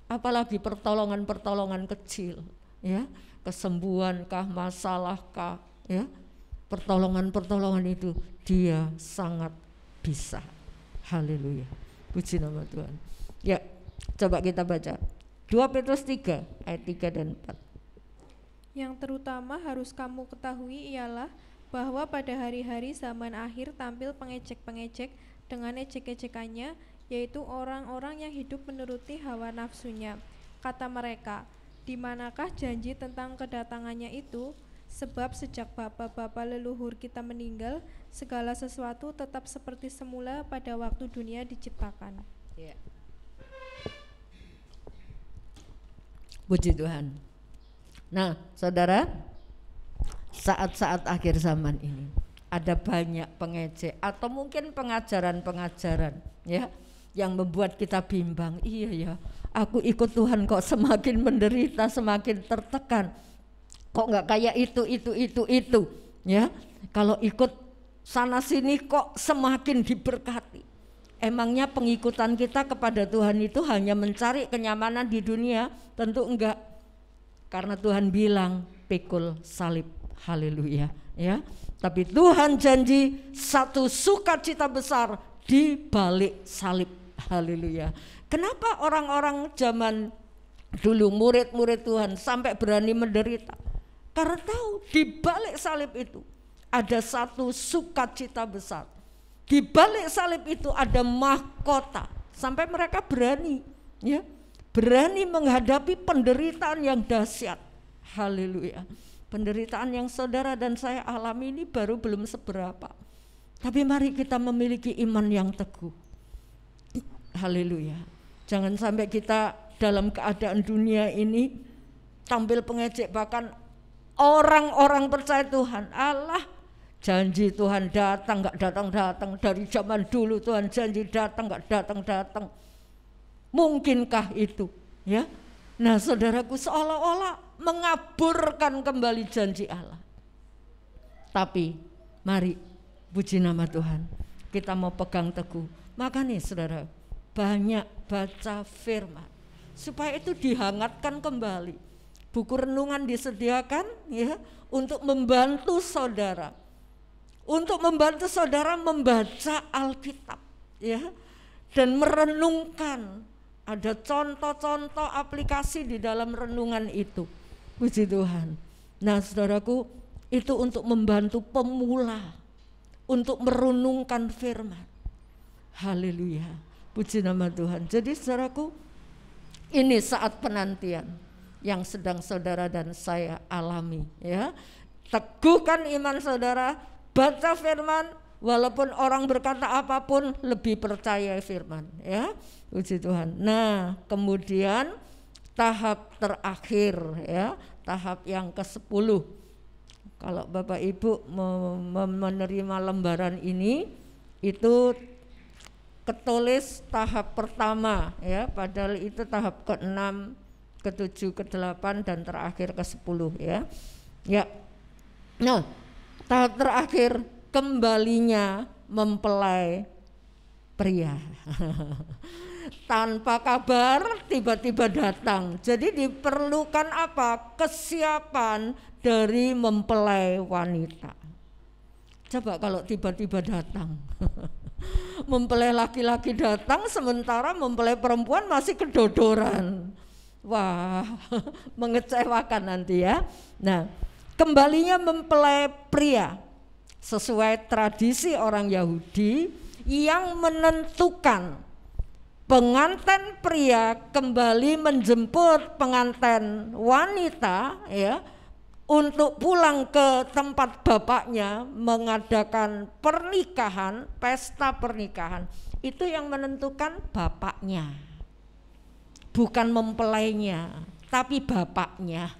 apalagi pertolongan-pertolongan kecil, ya, kesembuhankah, masalahkah, ya, pertolongan-pertolongan itu Dia sangat bisa. Haleluya, puji nama Tuhan. Ya, coba kita baca 2 Petrus 3 ayat 3 dan 4. Yang terutama harus kamu ketahui ialah bahwa pada hari-hari zaman akhir tampil pengecek-pengecek dengan ejek-ejekannya, yaitu orang-orang yang hidup menuruti hawa nafsunya. Kata mereka, di manakah janji tentang kedatangannya itu? Sebab sejak bapa-bapa leluhur kita meninggal, segala sesuatu tetap seperti semula pada waktu dunia diciptakan. Ya. Puji Tuhan. Nah, saudara, saat-saat akhir zaman ini ada banyak pengejek atau mungkin pengajaran-pengajaran, ya, yang membuat kita bimbang. Iya ya, aku ikut Tuhan kok semakin menderita, semakin tertekan. Kok nggak kayak itu, ya. Kalau ikut sana sini kok semakin diberkati. Emangnya pengikutan kita kepada Tuhan itu hanya mencari kenyamanan di dunia? Tentu enggak. Karena Tuhan bilang pikul salib. Haleluya, ya. Tapi Tuhan janji satu sukacita besar di balik salib. Haleluya. Kenapa orang-orang zaman dulu, murid-murid Tuhan, sampai berani menderita? Karena tahu di balik salib itu ada satu sukacita besar. Di balik salib itu ada mahkota. Sampai mereka berani, ya, berani menghadapi penderitaan yang dahsyat. Haleluya. Penderitaan yang saudara dan saya alami ini baru belum seberapa. Tapi mari kita memiliki iman yang teguh. Haleluya. Jangan sampai kita dalam keadaan dunia ini tampil pengejek, bahkan orang-orang percaya Tuhan, Allah janji Tuhan datang gak datang-datang, dari zaman dulu Tuhan janji datang gak datang-datang. Mungkinkah itu, ya? Nah, saudaraku, seolah-olah mengaburkan kembali janji Allah. Tapi mari, puji nama Tuhan, kita mau pegang teguh. Makanya saudara, banyak baca firman supaya itu dihangatkan kembali. Buku renungan disediakan, ya, untuk membantu saudara, membaca Alkitab, ya, dan merenungkan. Ada contoh-contoh aplikasi di dalam renungan itu. Puji Tuhan. Nah, saudaraku, itu untuk membantu pemula untuk merenungkan firman. Haleluya. Puji nama Tuhan. Jadi saudaraku, ini saat penantian yang sedang saudara dan saya alami, ya. Teguhkan iman saudara, baca firman, walaupun orang berkata apapun, lebih percaya firman, ya. Puji Tuhan. Nah, kemudian tahap terakhir, ya, tahap yang ke-10. Kalau Bapak Ibu menerima lembaran ini, Itu ketulis tahap pertama ya, padahal itu tahap ke-6, ke-7, ke-8 dan terakhir ke-10 ya. Ya. Nah, tahap terakhir kembalinya mempelai pria. Tanpa kabar tiba-tiba datang. Jadi diperlukan apa? Kesiapan dari mempelai wanita. Coba kalau tiba-tiba datang. Mempelai laki-laki datang sementara mempelai perempuan masih kedodoran. Wah, mengecewakan nanti ya. Nah, kembalinya mempelai pria sesuai tradisi orang Yahudi yang menentukan pengantin pria kembali menjemput pengantin wanita ya untuk pulang ke tempat bapaknya mengadakan pernikahan, pesta pernikahan. Itu yang menentukan bapaknya, bukan mempelainya, tapi bapaknya.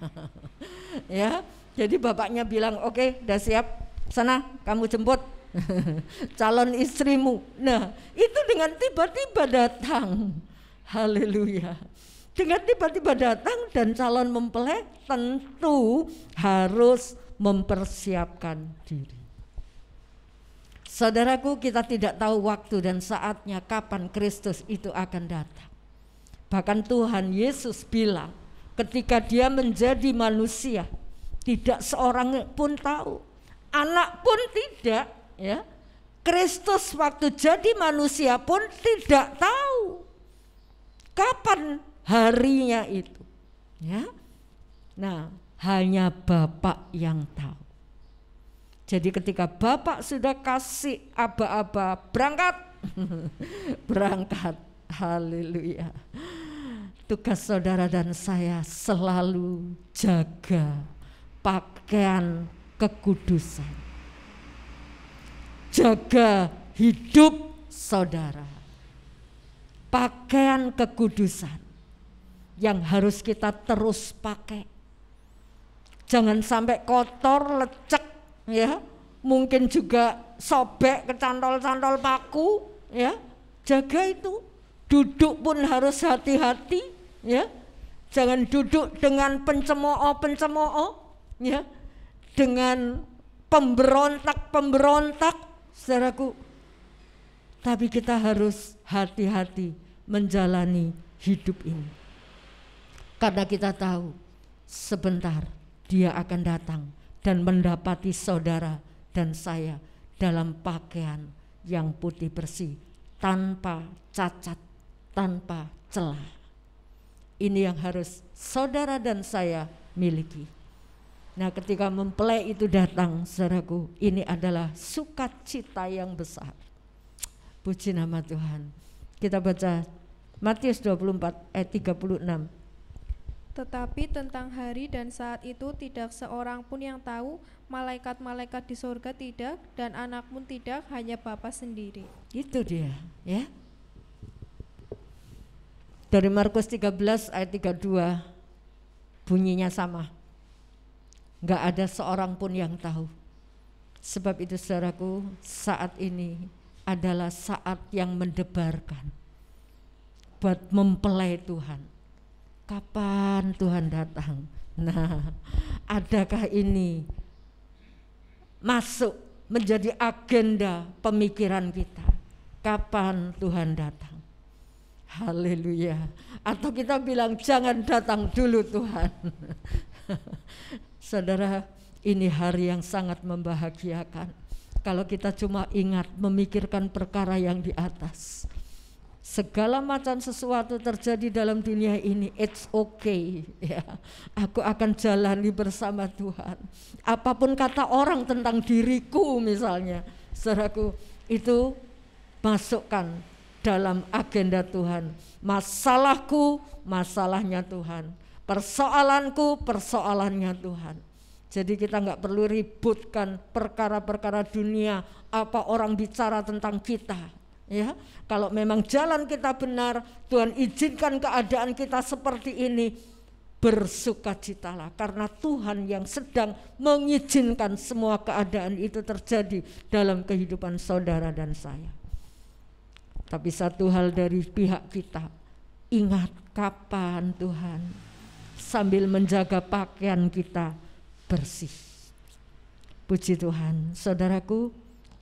Ya, jadi bapaknya bilang, oke, udah siap, sana kamu jemput calon istrimu. Nah, itu dengan tiba-tiba datang. Haleluya. Dengan tiba-tiba datang dan calon mempelai tentu harus mempersiapkan diri. Saudaraku, kita tidak tahu waktu dan saatnya kapan Kristus itu akan datang. Bahkan Tuhan Yesus bilang ketika dia menjadi manusia, tidak seorang pun tahu, anak pun tidak ya. Kristus waktu jadi manusia pun tidak tahu kapan harinya itu ya. Nah, hanya Bapa yang tahu. Jadi ketika Bapa sudah kasih aba-aba, berangkat berangkat. Haleluya. Tugas saudara dan saya selalu jaga pakaian kekudusan, jaga hidup saudara. Pakaian kekudusan yang harus kita terus pakai. Jangan sampai kotor, lecek ya. Mungkin juga sobek, kecantol-cantol paku ya. Jaga itu. Duduk pun harus hati-hati ya. Jangan duduk dengan pencemooh ya. Dengan pemberontak, saudaraku. Tapi kita harus hati-hati menjalani hidup ini. Karena kita tahu sebentar dia akan datang dan mendapati saudara dan saya dalam pakaian yang putih bersih, tanpa cacat, tanpa celah. Ini yang harus saudara dan saya miliki. Nah, ketika mempelai itu datang, saudaraku, ini adalah sukacita yang besar. Puji nama Tuhan. Kita baca Matius 24 ayat 36. Tetapi tentang hari dan saat itu tidak seorang pun yang tahu, malaikat-malaikat di surga tidak, dan anak pun tidak, hanya Bapa sendiri. Itu dia ya. Dari Markus 13 ayat 32 bunyinya sama. Enggak ada seorang pun yang tahu. Sebab itu saudaraku, saat ini adalah saat yang mendebarkan buat mempelai Tuhan. Kapan Tuhan datang? Nah, adakah ini masuk menjadi agenda pemikiran kita? Kapan Tuhan datang? Haleluya. Atau kita bilang jangan datang dulu Tuhan. Saudara, ini hari yang sangat membahagiakan. Kalau kita cuma ingat memikirkan perkara yang di atas. Segala macam sesuatu terjadi dalam dunia ini, it's okay ya. Aku akan jalani bersama Tuhan. Apapun kata orang tentang diriku misalnya, saudaraku, itu masukkan dalam agenda Tuhan. Masalahku, masalahnya Tuhan. Persoalanku, persoalannya Tuhan. Jadi kita nggak perlu ributkan perkara-perkara dunia, apa orang bicara tentang kita. Ya, kalau memang jalan kita benar, Tuhan izinkan keadaan kita seperti ini, bersukacitalah karena Tuhan yang sedang mengizinkan semua keadaan itu terjadi dalam kehidupan saudara dan saya. Tapi satu hal dari pihak kita, ingat kapan Tuhan sambil menjaga pakaian kita bersih. Puji Tuhan, saudaraku,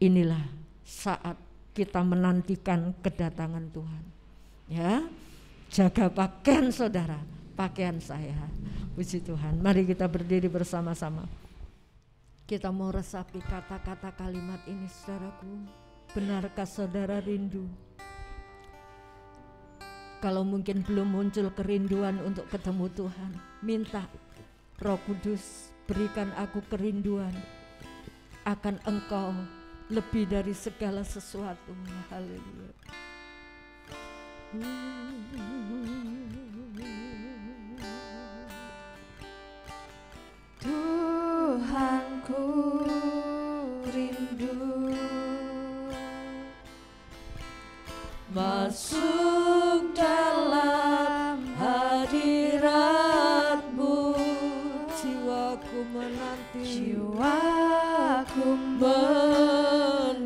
inilah saat kita menantikan kedatangan Tuhan. Ya, jaga pakaian saudara, pakaian saya. Puji Tuhan. Mari kita berdiri bersama-sama. Kita mau resapi kata-kata kalimat ini, saudaraku. Benarkah saudara rindu? Kalau mungkin belum muncul kerinduan untuk ketemu Tuhan, minta Roh Kudus, berikan aku kerinduan akan Engkau lebih dari segala sesuatu. Haleluya. Tuhanku rindu masuk dalam hadirat-Mu, Jiwaku menanti, jiwaku menanti.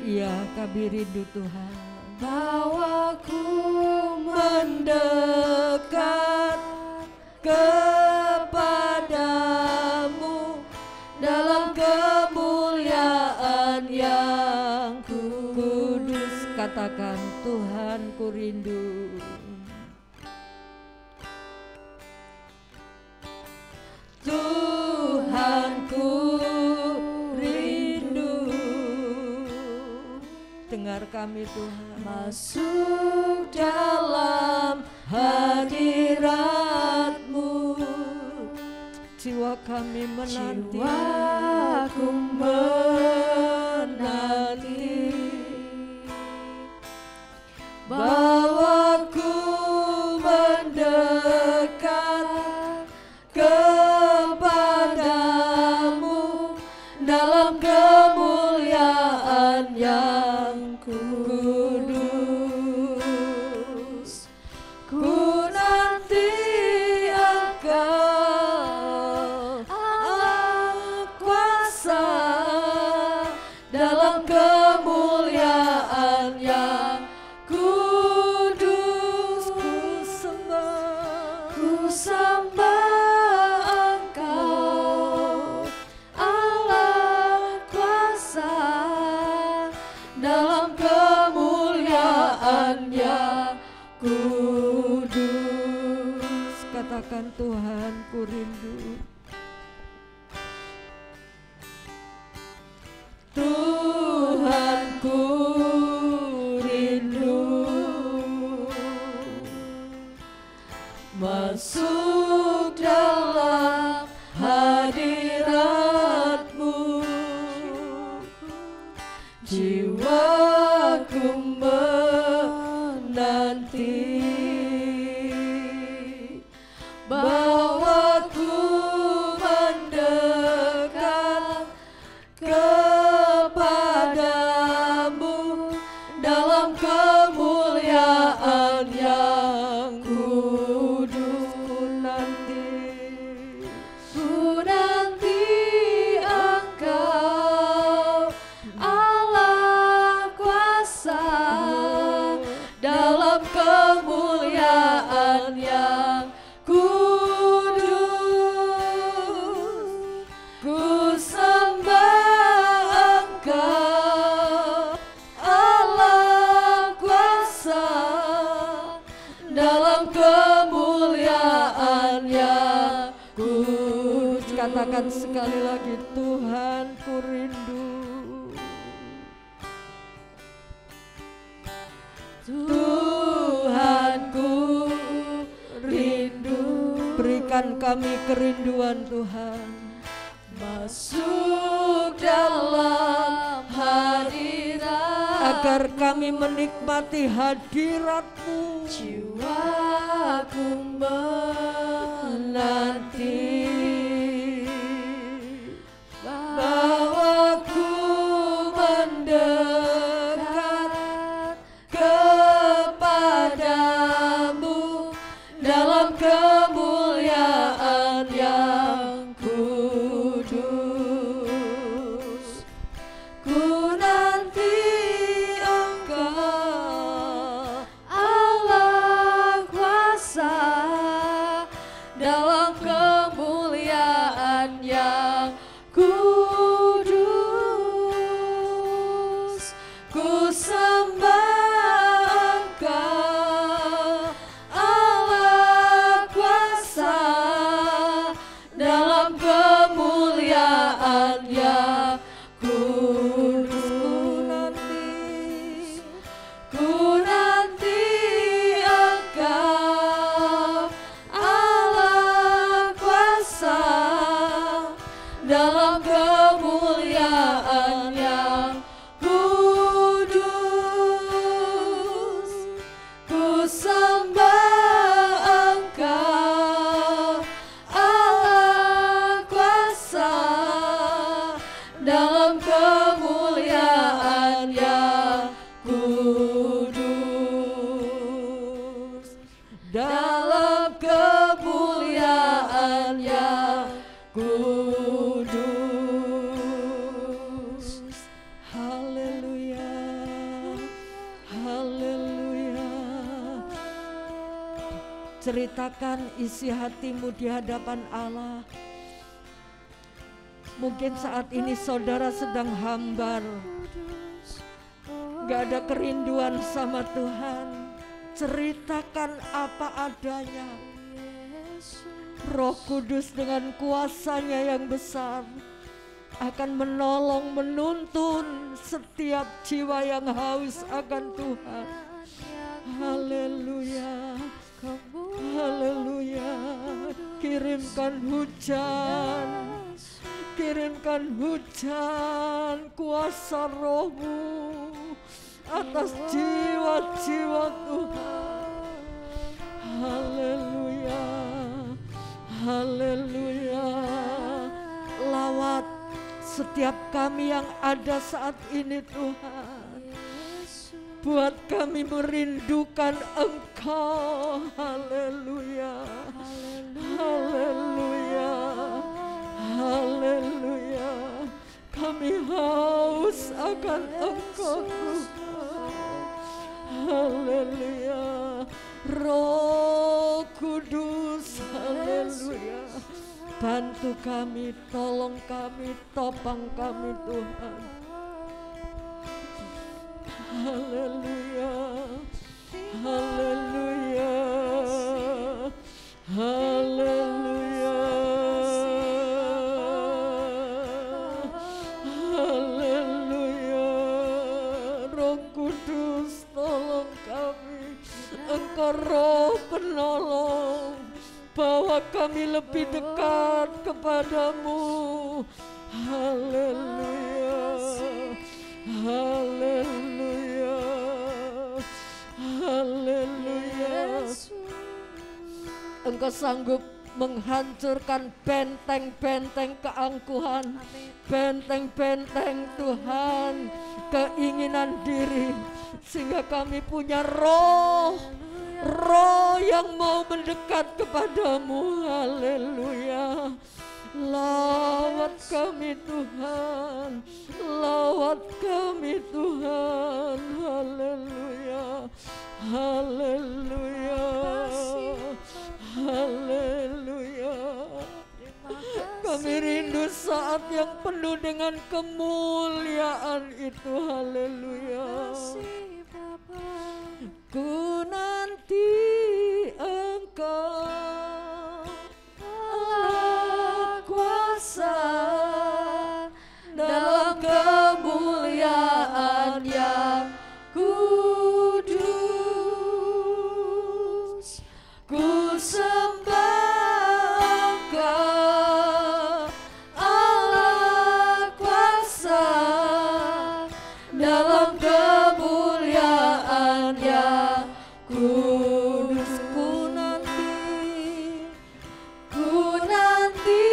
Ya, kami rindu Tuhan. bawaku Mendekat kepadamu dalam kemuliaan yang kudus. Katakan, Tuhan ku rindu. Tuhanku rindu. Dengar kami Tuhan. masuk Dalam hadirat-Mu jiwa kami menanti, jiwaku menanti. Bawaku mendekat kepadamu dalam kemuliaan yang kudus. Ku nanti Engkau, Allah kuasa, dalam kemuliaan yang kudus. Ku sembah Engkau, Allah kuasa, dalam kemuliaan yang kudus. Katakan, Tuhan ku rindu. Tuhan ku rindu masuk dalam hadirat-Mu, jiwaku menanti. Bawaku mendekat kepadamu dalam kemuliaan yang kudus. Ku nanti Engkau, Allah kuasa, dalam kemuliaan yang kudus. Ku sembah Engkau, Allah kuasa, dalam kemuliaan yang kudus. Katakan sekali lagi, Tuhan ku rindu. Tuhan ku rindu. Berikan kami kerinduan Tuhan, masuk dalam hadirat, agar kami menikmati hadirat-Mu. Jiwaku menanti. Bawaku mendekat kepadamu dalam kemuliaan yang kudus. Ku nanti Engkau Allah kuasa dalam kemuliaan yang kudus. Ku sembah Engkau Allah kuasa dalam kemuliaan yang kudus. Ku nanti Engkau Allah kuasa dalam kemuliaan yang kudus. Ku sembah Engkau Allah kuasa dalam kemuliaan yang kudus. Dalam kemuliaan yang kudus. Haleluya, haleluya. Ceritakan isi hatimu di hadapan Allah. Mungkin saat ini saudara sedang hambar, gak ada kerinduan sama Tuhan. Ceritakan apa adanya. Roh Kudus dengan kuasanya yang besar akan menolong, menuntun setiap jiwa yang haus akan Tuhan. Haleluya, haleluya. Kirimkan hujan, kirimkan hujan kuasa Roh-Mu atas jiwa-jiwa Tuhan. Haleluya, haleluya. Lawat setiap kami yang ada saat ini Tuhan. Buat kami merindukan Engkau. Haleluya, haleluya, haleluya. Kami haus akan Engkau Tuhan. Haleluya. Roh Kudus, haleluya. Bantu kami, tolong kami, topang kami Tuhan. Haleluya, haleluya, haleluya, haleluya. Roh Kudus tolong kami, Engkau Roh penolong, bawa kami lebih dekat kepadamu. Haleluya, haleluya, haleluya. Engkau sanggup menghancurkan benteng-benteng keangkuhan, benteng-benteng Tuhan, keinginan diri, sehingga kami punya roh yang mau mendekat kepadamu. Haleluya. Lawat kami Tuhan, lawat kami Tuhan. Haleluya, haleluya, haleluya. Kami rindu saat yang penuh dengan kemuliaan itu. Haleluya. Ku nanti Engkau Allah kuasa dalam kemuliaan yang kudus. Ku sembah Engkau Allah kuasa dalam kemuliaan yang kudus. Ku nanti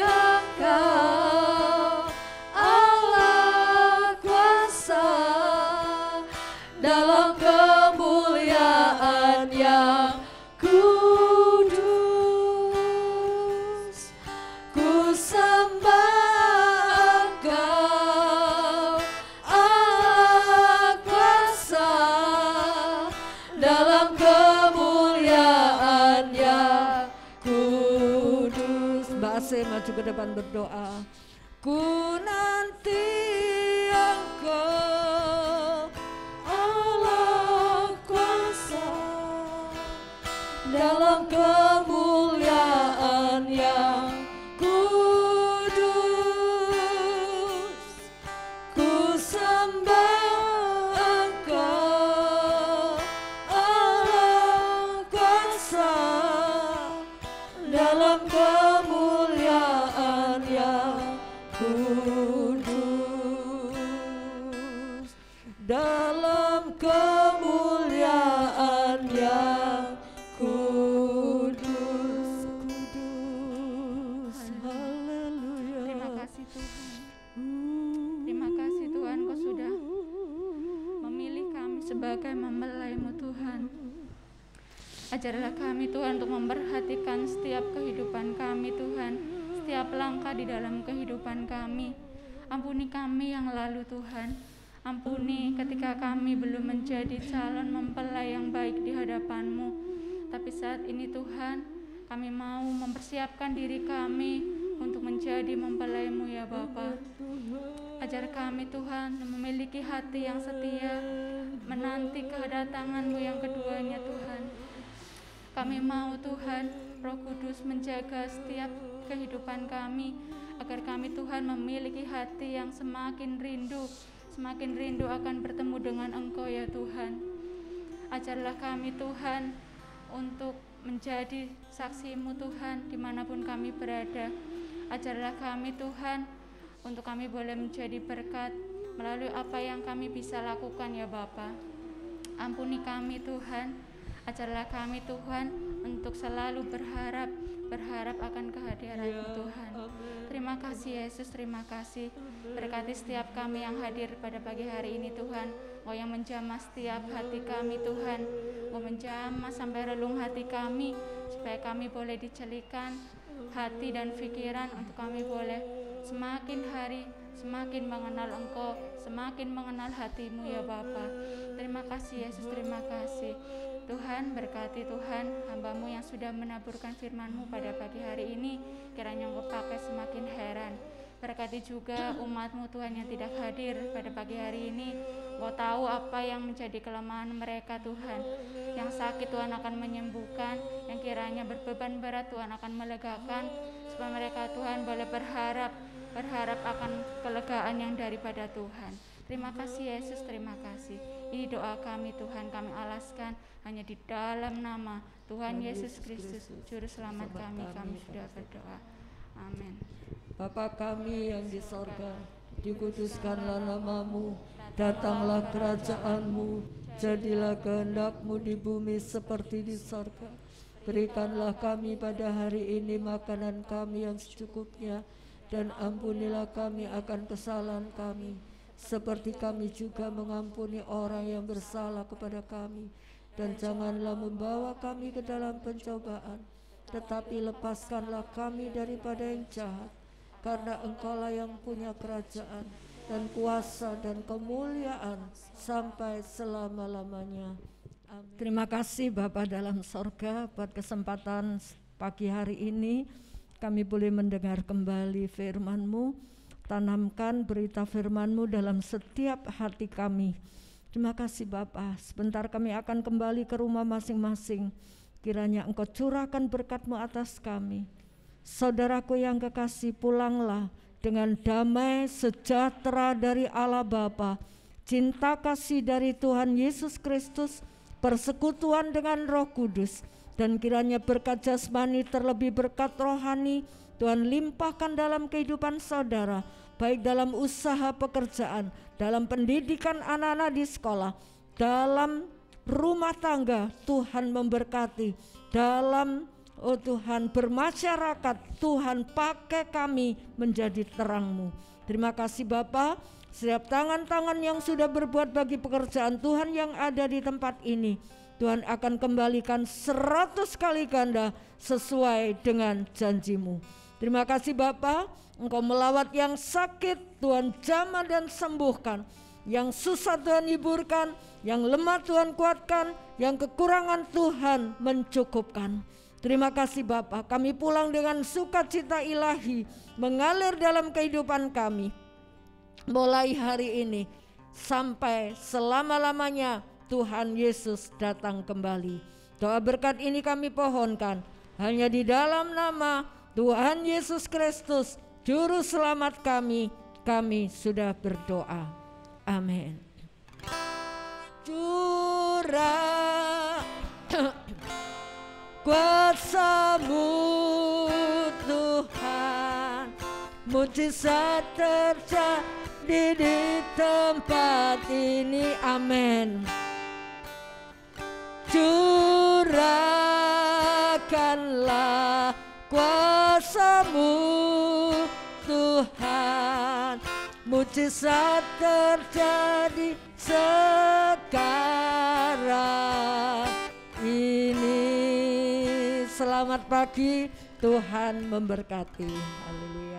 Engkau Allah kuasa dalam kemuliaan yang kudus. AC maju ke depan berdoa. Ku nanti Engkau Allah kuasa dalam kemuliaan yang kudus. Ku sembah Engkau Allah kuasa dalam kemuliaan yang kudus, dalam kemuliaan yang kudus, kudus. Haleluya. Terima kasih Tuhan. Terima kasih Tuhan, Kau sudah memilih kami sebagai mempelai-Mu Tuhan. Ajarlah kami Tuhan untuk memperhatikan setiap kehidupan kami Tuhan, setiap langkah di dalam kehidupan kami. Ampuni kami yang lalu Tuhan. Ampuni ketika kami belum menjadi calon mempelai yang baik di hadapan-Mu. Tapi saat ini Tuhan, kami mau mempersiapkan diri kami untuk menjadi mempelai-Mu ya Bapa. Ajar kami Tuhan memiliki hati yang setia, menanti kedatangan-Mu yang keduanya Tuhan. Kami mau Tuhan, Roh Kudus menjaga setiap kehidupan kami, agar kami Tuhan memiliki hati yang semakin rindu akan bertemu dengan Engkau ya Tuhan. Ajarlah kami Tuhan untuk menjadi saksi-Mu Tuhan dimanapun kami berada. Ajarlah kami Tuhan untuk kami boleh menjadi berkat melalui apa yang kami bisa lakukan ya Bapa. Ampuni kami Tuhan. Ajarlah kami Tuhan untuk selalu berharap akan kehadiran-Mu Tuhan. Terima kasih Yesus, terima kasih. Berkati setiap kami yang hadir pada pagi hari ini Tuhan. Engkau yang menjamah setiap hati kami Tuhan. Engkau menjamah sampai relung hati kami, supaya kami boleh dicelikan hati dan pikiran untuk kami boleh semakin hari semakin mengenal Engkau, semakin mengenal hati-Mu ya Bapa. Terima kasih Yesus, terima kasih. Tuhan, berkati Tuhan hamba-Mu yang sudah menaburkan firman-Mu pada pagi hari ini, kiranya Engkau pakai semakin heran. Berkati juga umat-Mu Tuhan yang tidak hadir pada pagi hari ini. Engkau tahu apa yang menjadi kelemahan mereka Tuhan. Yang sakit Tuhan akan menyembuhkan, yang kiranya berbeban berat Tuhan akan melegakan, supaya mereka Tuhan boleh berharap akan kelegaan yang daripada Tuhan. Terima kasih Yesus, terima kasih. Ini doa kami Tuhan, kami alaskan hanya di dalam nama Tuhan Yesus Kristus, Juru Selamat kami sudah berdoa. Amin. Bapa kami yang di sorga, dikuduskanlah nama-Mu, datanglah kerajaan-Mu, jadilah kehendak-Mu di bumi seperti di sorga. Berikanlah kami pada hari ini makanan kami yang secukupnya, dan ampunilah kami akan kesalahan kami, seperti kami juga mengampuni orang yang bersalah kepada kami. Dan janganlah membawa kami ke dalam pencobaan, tetapi lepaskanlah kami daripada yang jahat, karena Engkaulah yang punya kerajaan dan kuasa dan kemuliaan sampai selama-lamanya. Amin. Terima kasih Bapa dalam sorga buat kesempatan pagi hari ini kami boleh mendengar kembali firman-Mu. Tanamkan berita firman-Mu dalam setiap hati kami. Terima kasih Bapa. Sebentar kami akan kembali ke rumah masing-masing. Kiranya Engkau curahkan berkat-Mu atas kami. Saudaraku yang kekasih, pulanglah dengan damai sejahtera dari Allah Bapa, cinta kasih dari Tuhan Yesus Kristus, persekutuan dengan Roh Kudus, dan kiranya berkat jasmani terlebih berkat rohani Tuhan limpahkan dalam kehidupan saudara, baik dalam usaha pekerjaan, dalam pendidikan anak-anak di sekolah, dalam rumah tangga. Tuhan memberkati, dalam Tuhan bermasyarakat. Tuhan pakai kami menjadi terang-Mu. Terima kasih Bapa. Setiap tangan-tangan yang sudah berbuat bagi pekerjaan Tuhan yang ada di tempat ini, Tuhan akan kembalikan 100 kali ganda sesuai dengan janji-Mu. Terima kasih Bapa, Engkau melawat yang sakit, Tuhan jamah dan sembuhkan. Yang susah Tuhan hiburkan, yang lemah Tuhan kuatkan, yang kekurangan Tuhan mencukupkan. Terima kasih Bapa, kami pulang dengan sukacita ilahi mengalir dalam kehidupan kami. Mulai hari ini sampai selama-lamanya Tuhan Yesus datang kembali. Doa berkat ini kami pohonkan hanya di dalam nama Tuhan Yesus Kristus, Juru Selamat kami sudah berdoa. Amin. Curah kuasa-Mu Tuhan, mujizat terjadi di tempat ini. Amin. Curahkanlah kuasa-Mu Tuhan, mujizat terjadi sekarang ini. Selamat pagi, Tuhan memberkati. Haleluya.